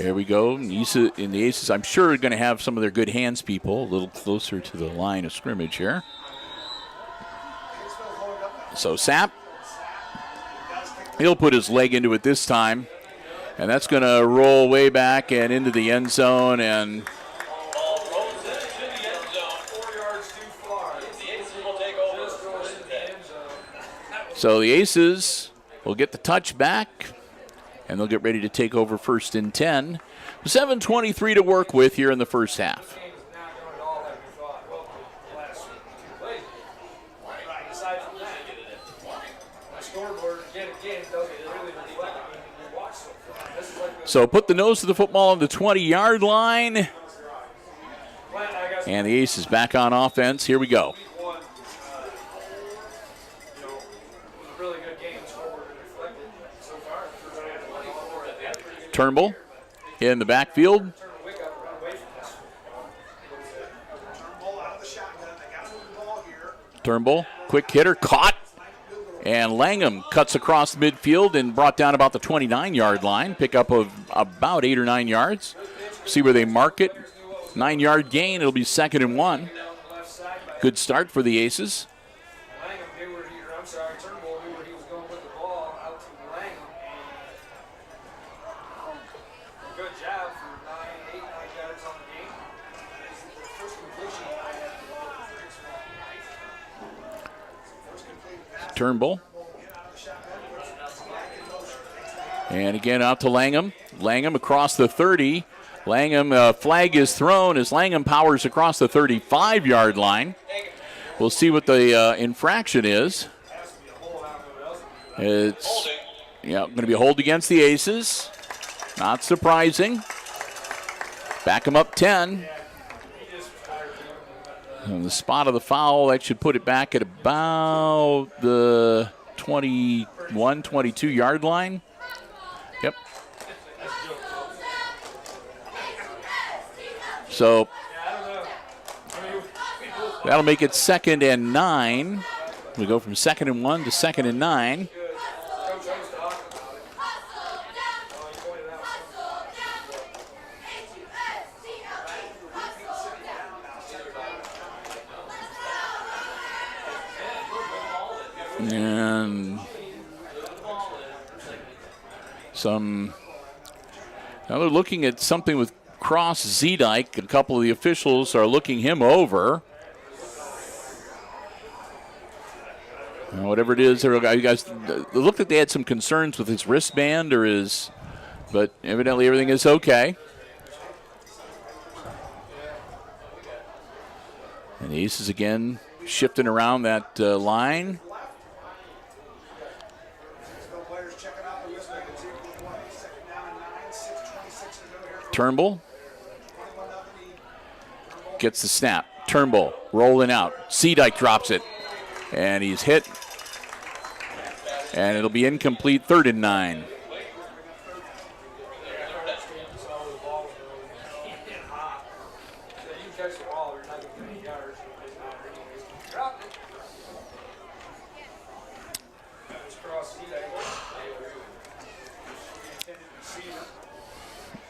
Here we go. And the Aces, I'm sure, are going to have some of their good hands people a little closer to the line of scrimmage here. So Sapp, he'll put his leg into it this time. And that's going to roll way back and into the end zone. And so the Aces will get the touch back, and they'll get ready to take over 1st and 10. 7:23 to work with here in the first half. So put the nose of the football on the 20-yard line. And the Aces back on offense. Here we go. Turnbull in the backfield. Turnbull, quick hitter, caught. And Langham cuts across midfield and brought down about the 29-yard line. Pick up of about 8 or 9 yards. See where they mark it. 9-yard gain. It'll be 2nd and 1. Good start for the Aces. Turnbull knew where he was going with the ball out to Langham. Good job for 8 yards on the game. First completion. Turnbull. And again out to Langham. Langham across the 30. Langham, flag is thrown as Langham powers across the 35-yard line. We'll see what the infraction is. It's going to be a hold against the Aces. Not surprising. Back them up 10. And the spot of the foul, that should put it back at about the 21, 22-yard line. Yep. So that'll make it 2nd and 9. We go from 2nd and 1 to 2nd and 9. And now they're looking at something with Cross Zedike. A couple of the officials are looking him over. Whatever it is, you guys, it looked like they had some concerns with his wristband but evidently everything is okay. And the Aces again shifting around that line. Turnbull gets the snap. Turnbull rolling out. Zedike drops it. And he's hit. And it'll be incomplete, 3rd and 9.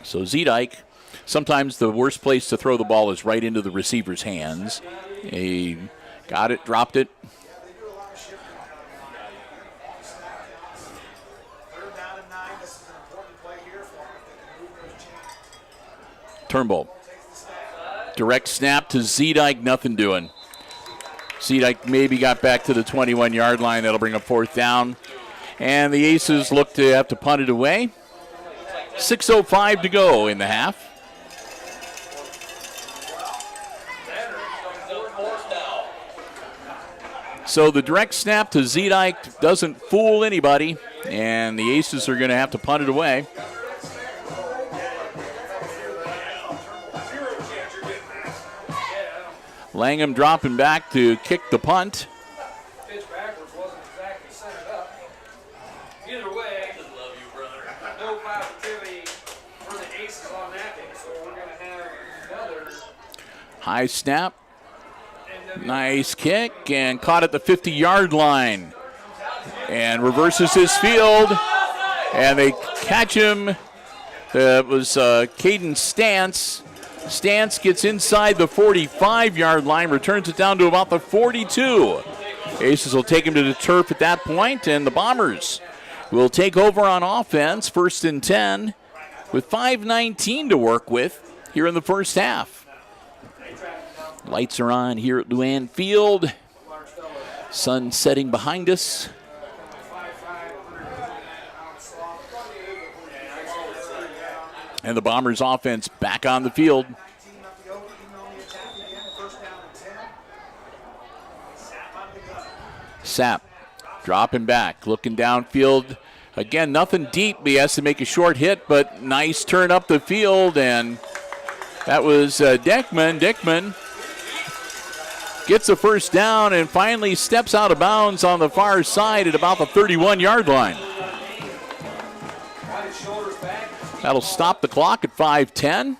So Zedike, sometimes the worst place to throw the ball is right into the receiver's hands. He got it, dropped it. Turnbull. Direct snap to Zedike, nothing doing. Zedike maybe got back to the 21-yard line. That'll bring up 4th down. And the Aces look to have to punt it away. 6:05 to go in the half. So the direct snap to Zedike doesn't fool anybody, and the Aces are going to have to punt it away. Langham dropping back to kick the punt. Pitch backwards wasn't exactly centered up. Either way, no positivity for the Aces on that game, so we're going to have another high snap. Nice kick, and caught at the 50-yard line. And reverses his field, and they catch him It was Caden Stantz. Stantz gets inside the 45-yard line, returns it down to about the 42. Aces will take him to the turf at that point, and the Bombers will take over on offense, 1st and 10, with 5:19 to work with here in the first half. Lights are on here at Luann Field. Sun setting behind us. And the Bombers offense back on the field. Sapp dropping back, looking downfield. Again, nothing deep. He has to make a short hit, but nice turn up the field, and that was Dickman. Dickman gets the first down and finally steps out of bounds on the far side at about the 31-yard line. That'll stop the clock at 5:10.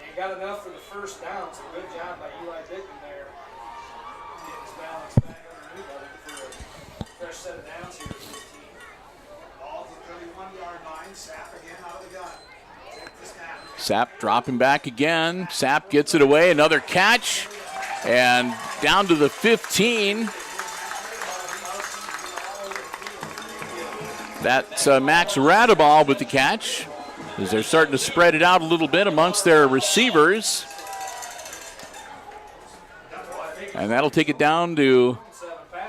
He got enough for the first down, so good job by Eli Dickman there. Getting his balance back underneath for a fresh set of downs here for the team. Ball to the 31-yard line. Sapp again out of the gun. Take the snap. Sapp dropping back again. Sapp gets it away. Another catch. And down to the 15. That's Max Radeball with the catch, as they're starting to spread it out a little bit amongst their receivers. And that'll take it down to,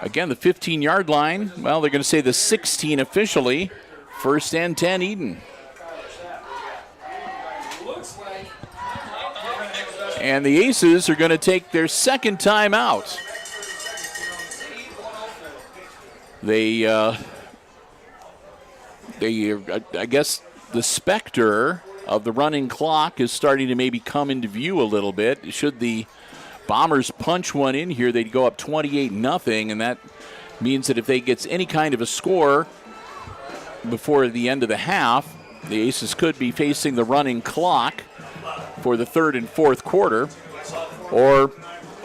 again, the 15-yard line. Well, they're going to say the 16 officially. 1st and 10, Edon. And the Aces are going to take their second time out. I guess the specter of the running clock is starting to maybe come into view a little bit. Should the Bombers punch one in here, they'd go up 28-0, and that means that if they get any kind of a score before the end of the half, the Aces could be facing the running clock for the 3rd and 4th quarter. Or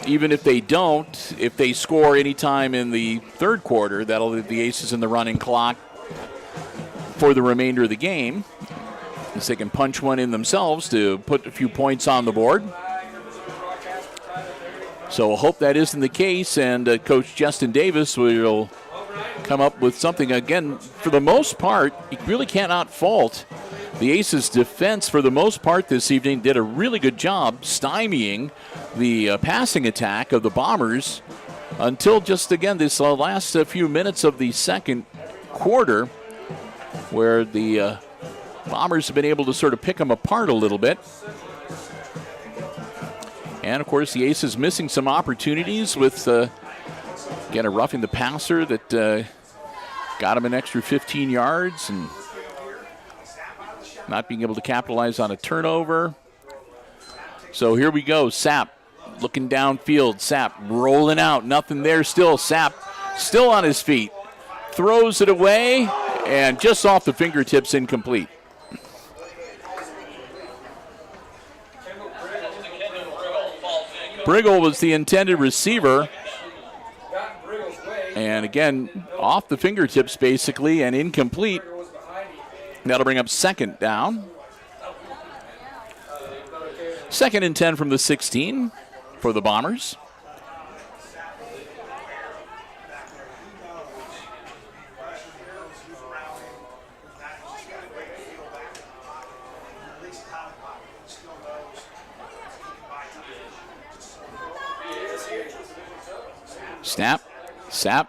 even if they don't, if they score any time in the 3rd quarter, that'll leave the Aces in the running clock for the remainder of the game, as they can punch one in themselves to put a few points on the board. So I hope that isn't the case, and Coach Justin Davis will come up with something. Again, for the most part, you really cannot fault the Aces' defense for the most part this evening. Did a really good job stymieing the passing attack of the Bombers until just, again, this last few minutes of the second quarter, where the Bombers have been able to sort of pick them apart a little bit. And, of course, the Aces missing some opportunities with, again, a roughing the passer that got him an extra 15 yards and not being able to capitalize on a turnover. So here we go. Sapp looking downfield. Sapp rolling out. Nothing there still. Sapp still on his feet. Throws it away, and just off the fingertips, incomplete. Briggle was the intended receiver. And again, off the fingertips basically, and incomplete. That'll bring up 2nd down. 2nd and 10 from the 16 for the Bombers. Snap. Sapp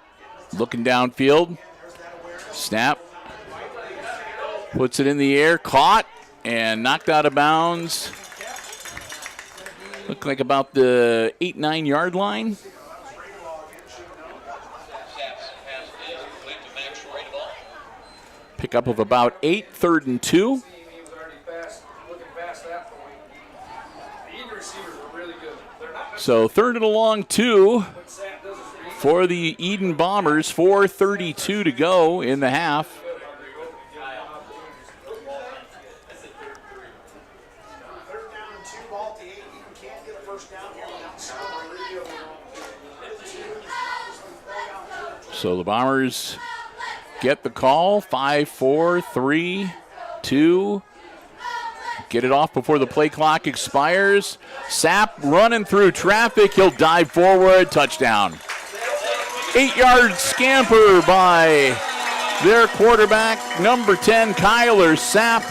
looking downfield. Snap. Puts it in the air. Caught and knocked out of bounds. Looked like about the 8-9 yard line. Pickup of about 8, 3rd and 2. So 3rd and a long 2 for the Edon Bombers. 4:32 to go in the half. So the Bombers get the call. 5, 4, 3, 2, get it off before the play clock expires. Sapp running through traffic. He'll dive forward. Touchdown. 8-yard scamper by their quarterback, number 10, Kyler Sapp.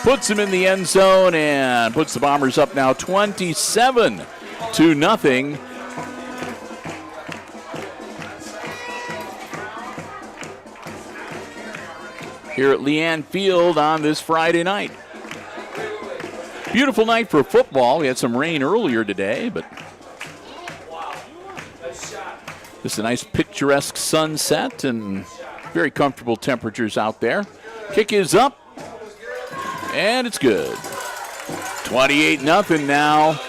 Puts him in the end zone and puts the Bombers up now 27-0. Here at Leanne Field on this Friday night. Beautiful night for football. We had some rain earlier today, but just a nice picturesque sunset and very comfortable temperatures out there. Kick is up, and it's good. 28-0 now.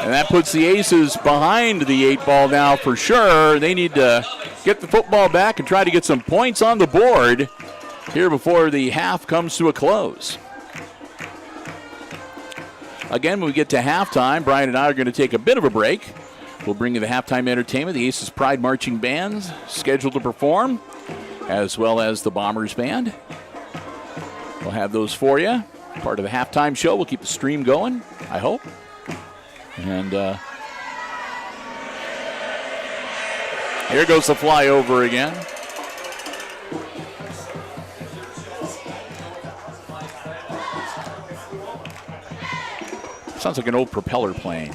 And that puts the Aces behind the 8-ball now for sure. They need to get the football back and try to get some points on the board here before the half comes to a close. Again, when we get to halftime, Brian and I are going to take a bit of a break. We'll bring you the halftime entertainment, the Aces Pride Marching Band's scheduled to perform, as well as the Bombers Band. We'll have those for you. Part of the halftime show. We'll keep the stream going, I hope. And here goes the flyover again. Sounds like an old propeller plane.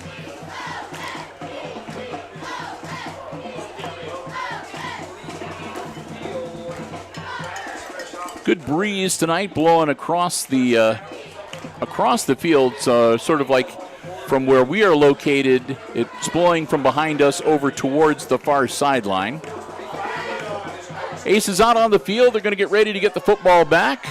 Good breeze tonight, blowing across the field, sort of like from where we are located. It's blowing from behind us over towards the far sideline. Aces out on the field. They're going to get ready to get the football back.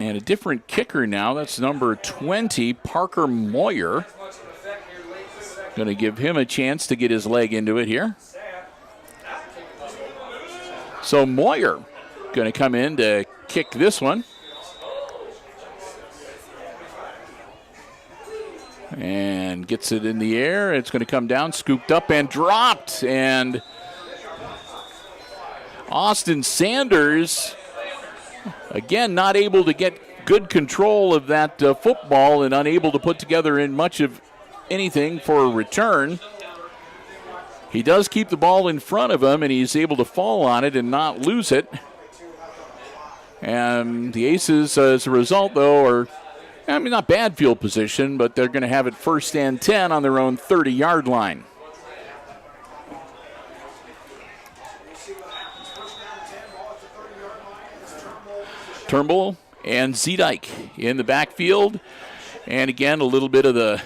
And a different kicker now. That's number 20, Parker Moyer. Going to give him a chance to get his leg into it here. So Moyer going to come in to kick this one. And gets it in the air. It's going to come down, scooped up, and dropped. And Austin Sanders, again, not able to get good control of that football and unable to put together in much of anything for a return. He does keep the ball in front of him, and he's able to fall on it and not lose it. And the Aces, as a result, though, are, not bad field position, but they're going to have it 1st and 10 on their own 30-yard line. Turnbull and Zedike in the backfield. And again, a little bit of the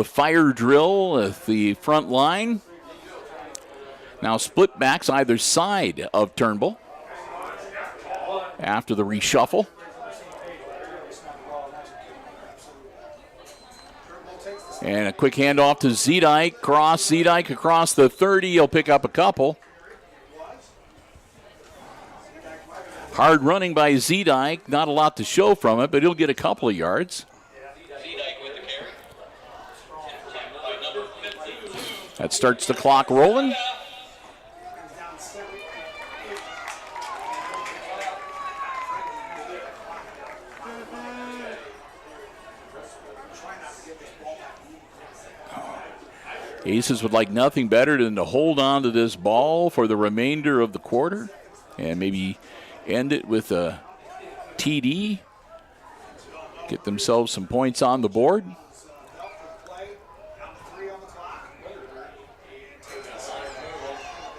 fire drill at the front line. Now split backs either side of Turnbull after the reshuffle. And a quick handoff to Zedike. Zedike across the 30. He'll pick up a couple. Hard running by Zedike. Not a lot to show from it, but he'll get a couple of yards. That starts the clock rolling. Aces would like nothing better than to hold on to this ball for the remainder of the quarter and maybe end it with a TD. Get themselves some points on the board.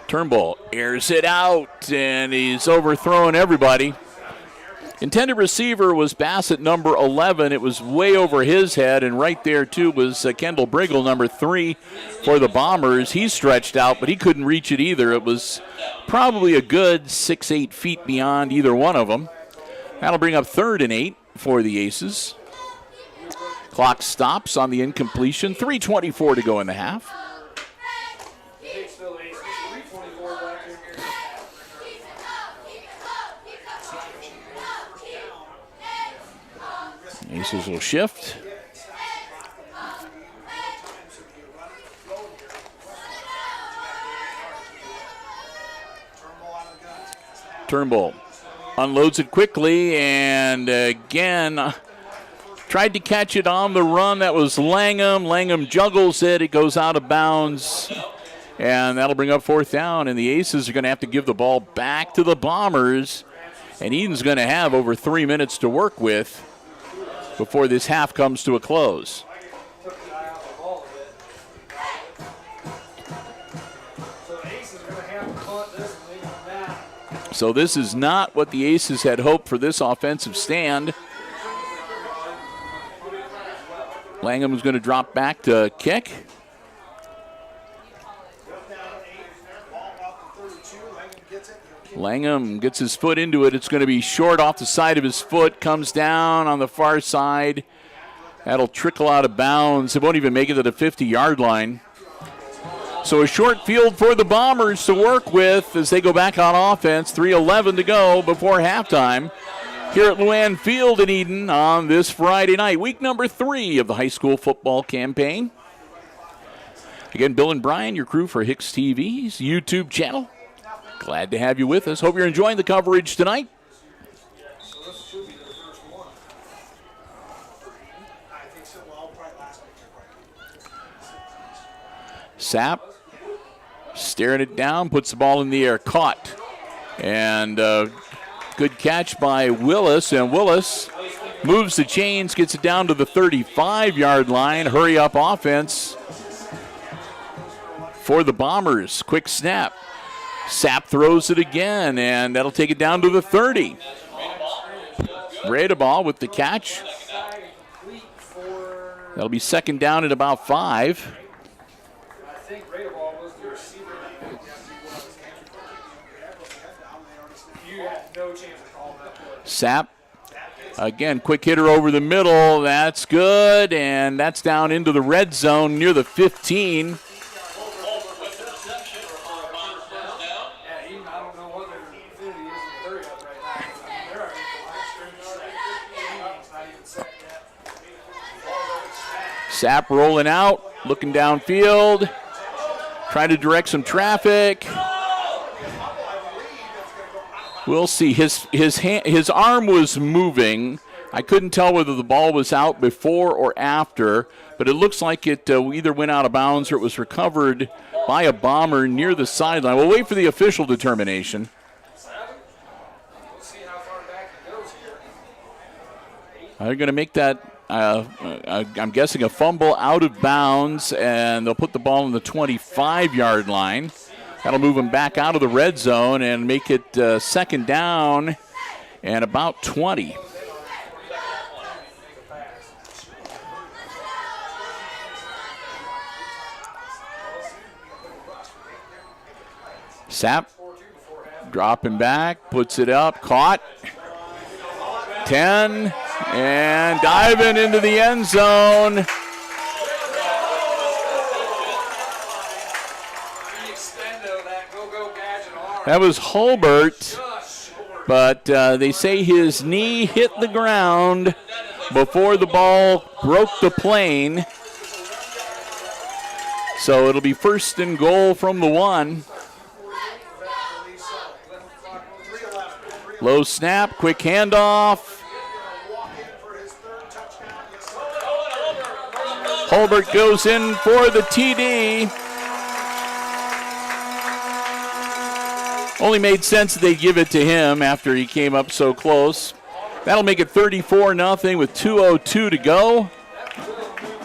Turnbull airs it out, and he's overthrown everybody. Intended receiver was Bassett, number 11. It was way over his head, and right there, too, was Kendall Briggle, number 3, for the Bombers. He stretched out, but he couldn't reach it either. It was probably a good 6-8 feet beyond either one of them. That'll bring up 3rd and 8 for the Aces. Clock stops on the incompletion. 3:24 to go in the half. Aces will shift. Turnbull unloads it quickly, and again, tried to catch it on the run. That was Langham. Langham juggles it. It goes out of bounds, and that'll bring up fourth down, and the Aces are going to have to give the ball back to the Bombers, and Edon's going to have over 3 minutes to work with before this half comes to a close. So this is not what the Aces had hoped for this offensive stand. Langham is going to drop back to kick. Langham gets his foot into it. It's going to be short off the side of his foot, comes down on the far side. That'll trickle out of bounds. It won't even make it to the 50-yard line. So a short field for the Bombers to work with as they go back on offense. 3:11 to go before halftime here at Luann Field in Edon on this Friday night, week number 3 of the high school football campaign. Again, Bill and Brian, your crew for HIX-TV's YouTube channel. Glad to have you with us. Hope you're enjoying the coverage tonight. Sapp staring it down, puts the ball in the air, caught. And good catch by Willis, and Willis moves the chains, gets it down to the 35-yard line. Hurry up offense for the Bombers. Quick snap. Sapp throws it again, and that'll take it down to the 30. Bredaball with the catch. That'll be second down at about 5. Sapp, again, quick hitter over the middle. That's good, and that's down into the red zone near the 15. Sapp rolling out, looking downfield, trying to direct some traffic. We'll see. His arm was moving. I couldn't tell whether the ball was out before or after, but it looks like it either went out of bounds or it was recovered by a Bomber near the sideline. We'll wait for the official determination. They're going to make that, I'm guessing, a fumble out of bounds, and they'll put the ball on the 25-yard line. That'll move him back out of the red zone and make it second down and about 20. Sapp dropping back, puts it up, caught. 10, and diving into the end zone. That was Hulbert, but they say his knee hit the ground before the ball broke the plane. So it'll be first and goal from the 1. Low snap, quick handoff. Hulbert goes in for the TD. Only made sense that they give it to him after he came up so close. That'll make it 34-0 with 2:02 to go.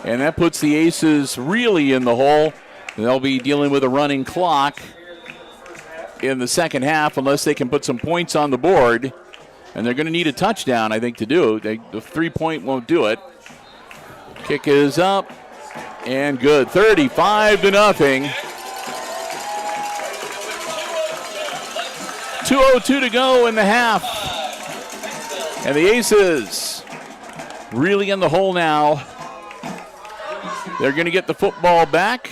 And that puts the Aces really in the hole. They'll be dealing with a running clock in the second half unless they can put some points on the board. And they're going to need a touchdown, I think, to do. The 3-point won't do it. Kick is up and good. 35-0. 2:02 to go in the half. And the Aces really in the hole now. They're going to get the football back.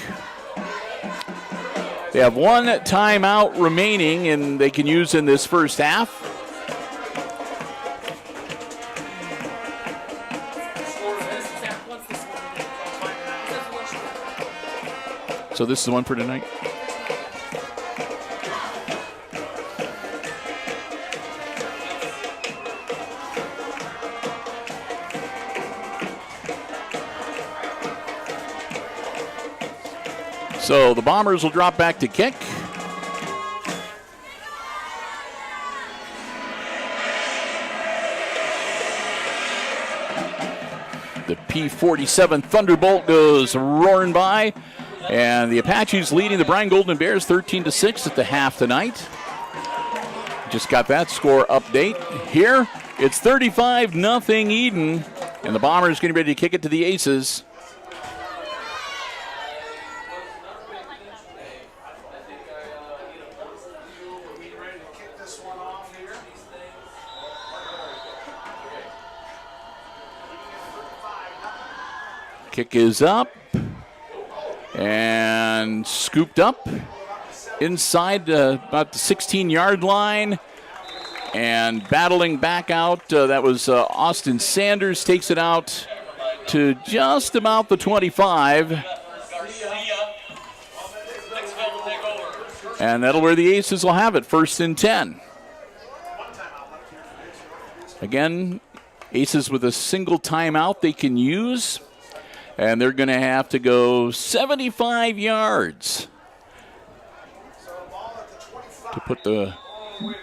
They have one timeout remaining, and they can use in this first half. So this is the one for tonight? So the Bombers will drop back to kick. The P-47 Thunderbolt goes roaring by. And the Apaches leading the Bryan Golden Bears 13-6 at the half tonight. Just got that score update. Here, it's 35-0 Edon. And the Bombers getting ready to kick it to the Aces. Kick is up and scooped up inside about the 16-yard line and battling back out. That was Austin Sanders, takes it out to just about the 25. And that'll where the Aces will have it, 1st and 10. Again, Aces with a single timeout they can use. And they're going to have to go 75 yards to put the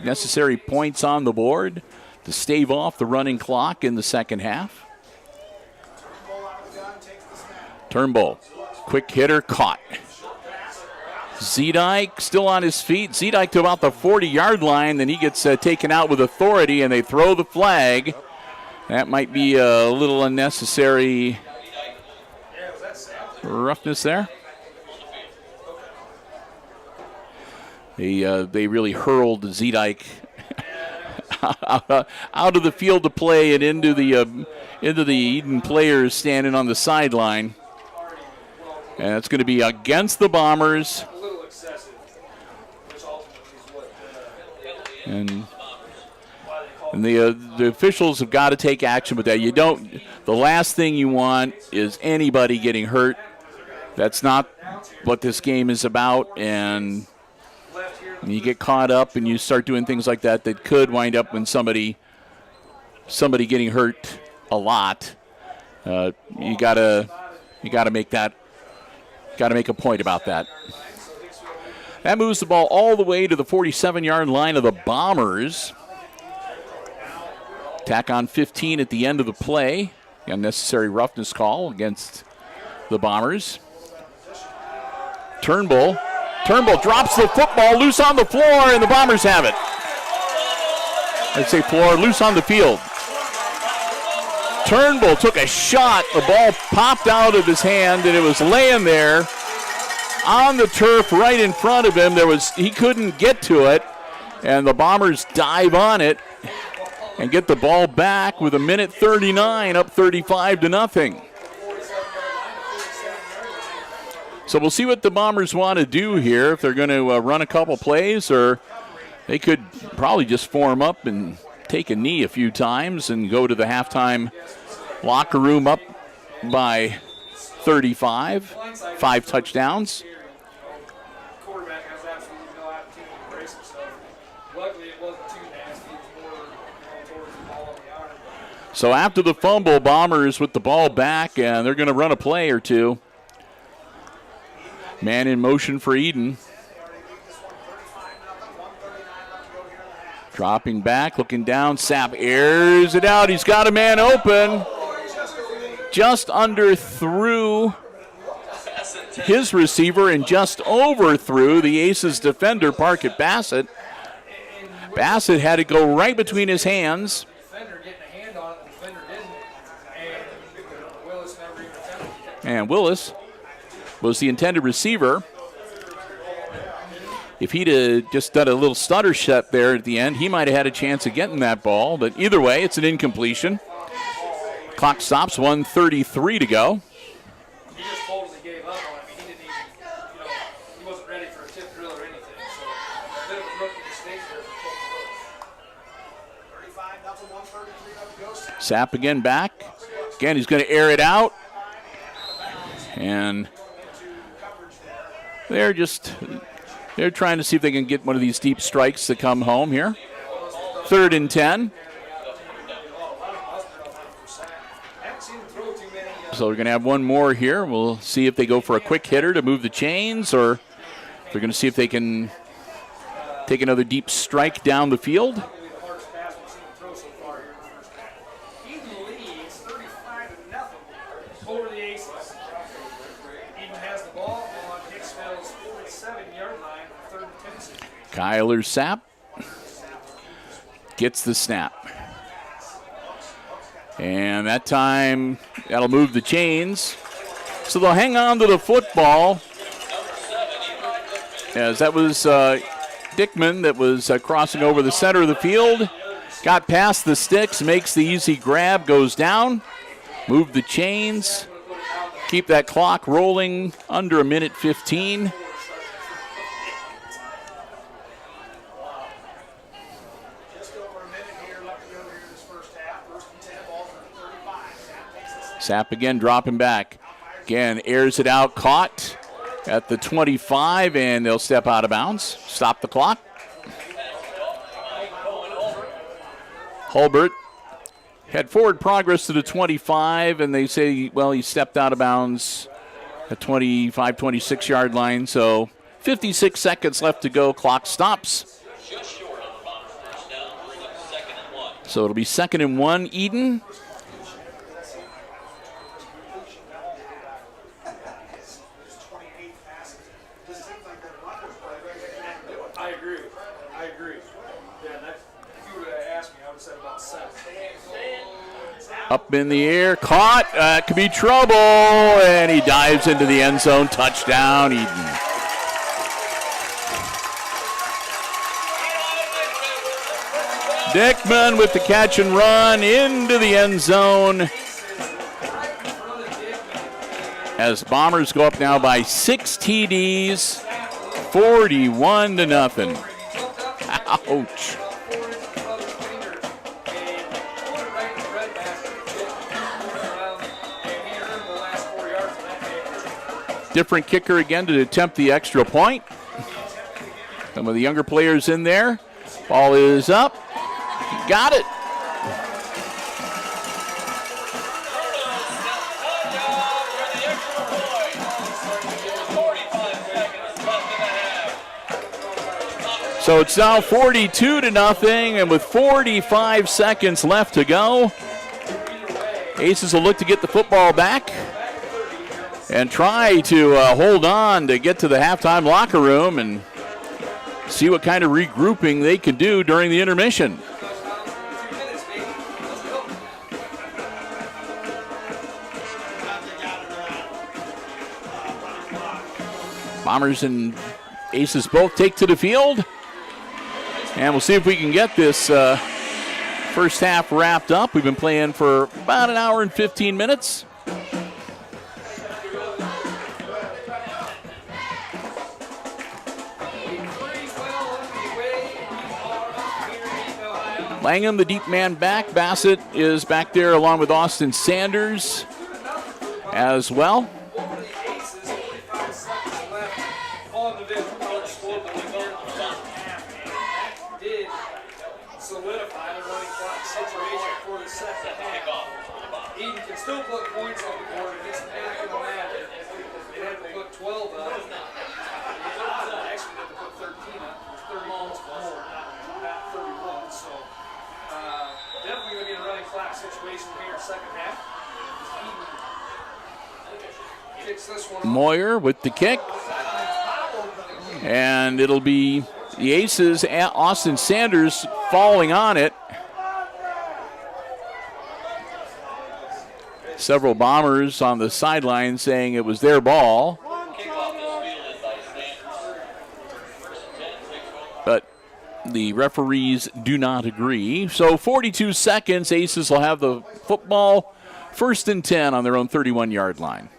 necessary points on the board to stave off the running clock in the second half. Turnbull, quick hitter, caught. Zedike still on his feet. Zedike to about the 40-yard line. Then he gets taken out with authority, and they throw the flag. That might be a little unnecessary roughness there. They really hurled Zedike out of the field to play and into the Edon players standing on the sideline. And it's going to be against the Bombers. And the officials have got to take action with that. The last thing you want is anybody getting hurt. That's not what this game is about. And you get caught up and you start doing things like that that could wind up when somebody getting hurt a lot. You gotta make a point about that. That moves the ball all the way to the 47-yard line of the Bombers. Tack on 15 at the end of the play. The unnecessary roughness call against the Bombers. Turnbull drops the football loose on the floor, and the Bombers have it. I'd say floor, loose on the field. Turnbull took a shot. The ball popped out of his hand, and it was laying there on the turf right in front of him. He couldn't get to it, and the Bombers dive on it and get the ball back with 1:39, up 35-0. So we'll see what the Bombers want to do here, if they're going to run a couple plays, or they could probably just form up and take a knee a few times and go to the halftime locker room up by 35, 5 touchdowns. Quarterback has absolutely no opportunity to brace himself. Luckily, it wasn't too nasty. It was more towards the ball on the arm. So after the fumble, Bombers with the ball back, and they're going to run a play or two. Man in motion for Edon. Dropping back, looking down. Sapp airs it out. He's got a man open. Just under through his receiver and just overthrew the Aces defender, Parkett Bassett. Bassett had to go right between his hands. Defender getting a hand on it, the defender didn't. And Willis never even attempted it. And Willis was the intended receiver. If he'd just done a little stutter shut there at the end, he might have had a chance of getting that ball. But either way, it's an incompletion. Clock stops, 1:33 to go. He just totally gave up on it. I mean, he didn't even, he wasn't ready for a tip drill or anything. So a bit of a rookie mistake there for Willis. 35-133 Sapp again back. Again, he's going to air it out. And they're trying to see if they can get one of these deep strikes to come home here. 3rd and 10. So we're going to have one more here. We'll see if they go for a quick hitter to move the chains, or if they're going to see if they can take another deep strike down the field. Edon leads 35-0 over the Aces. Edon has the ball on Hicksville's 47-yard line, 3rd and 10. Kyler Sapp gets the snap. And that time, that'll move the chains. So they'll hang on to the football. As that was Dickman that was crossing over the center of the field. Got past the sticks, makes the easy grab, goes down. Move the chains. Keep that clock rolling under 1:15. Sapp again dropping back. Again, airs it out, caught at the 25, and they'll step out of bounds. Stop the clock. Hulbert had forward progress to the 25, and they say, well, he stepped out of bounds at 25, 26-yard line. So 56 seconds left to go. Clock stops. So it'll be 2nd and 1, Edon. I agree. Yeah, if you would have asked me, I would have said about 7. Up in the air, caught. Could be trouble, and he dives into the end zone. Touchdown, Edon. Dickman with the catch and run into the end zone. As Bombers go up now by 6 TDs, 41-0. Ouch. Different kicker again to attempt the extra point. Some of the younger players in there. Ball is up. Got it. So it's now 42-0, and with 45 seconds left to go, Aces will look to get the football back and try to hold on to get to the halftime locker room and see what kind of regrouping they can do during the intermission. Bombers and Aces both take to the field. And we'll see if we can get this first half wrapped up. We've been playing for about an hour and 15 minutes. Langham, the deep man back. Bassett is back there along with Austin Sanders as well. Edon can still put points on the board. It gets back in the Magic. They had to put 12 up. Actually, they had to put 13 up. There's 30 points more, not 31. So, definitely going to be a running clock situation here in the second half. Edon kicks this one off. Moyer with the kick. And it'll be the Aces, Austin Sanders falling on it. Several Bombers on the sideline saying it was their ball. But the referees do not agree. So 42 seconds, Aces will have the football 1st and 10 on their own 31-yard line.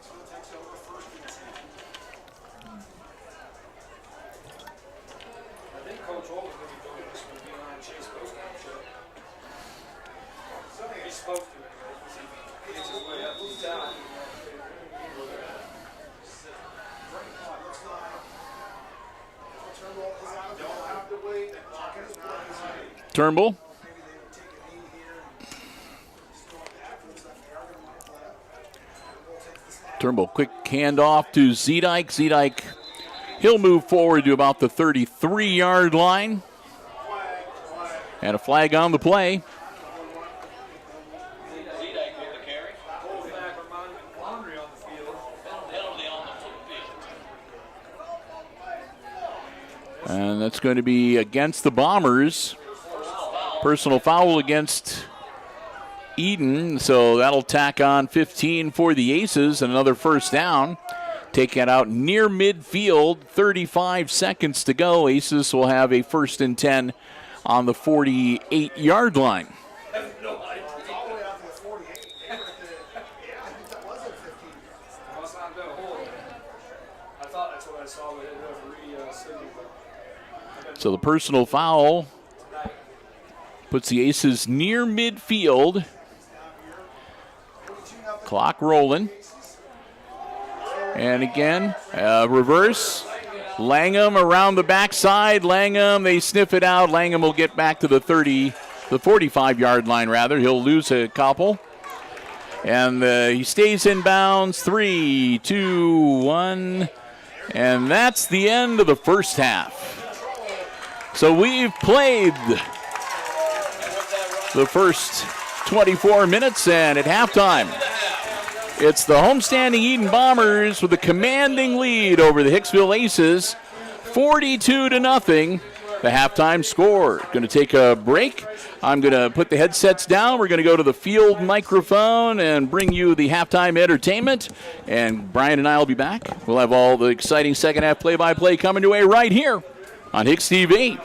Turnbull. Turnbull, quick handoff to Zedike. Zedike, he'll move forward to about the 33-yard line. And a flag on the play. And that's going to be against the Bombers. Personal foul against Edon, so that'll tack on 15 for the Aces and another first down. Take it out near midfield, 35 seconds to go. Aces will have a 1st and 10 on the 48-yard line. So the personal foul puts the Aces near midfield. Clock rolling. And again, reverse. Langham around the backside. Langham, they sniff it out. Langham will get back to the 45-yard line, rather. He'll lose a couple. And he stays in bounds. 3, 2, 1. And that's the end of the first half. So we've played the first 24 minutes, and at halftime, it's the homestanding Edon Bombers with a commanding lead over the Hicksville Aces, 42-0. The halftime score. Going to take a break. I'm going to put the headsets down. We're going to go to the field microphone and bring you the halftime entertainment. And Brian and I will be back. We'll have all the exciting second half play-by-play coming your way right here on HIX-TV.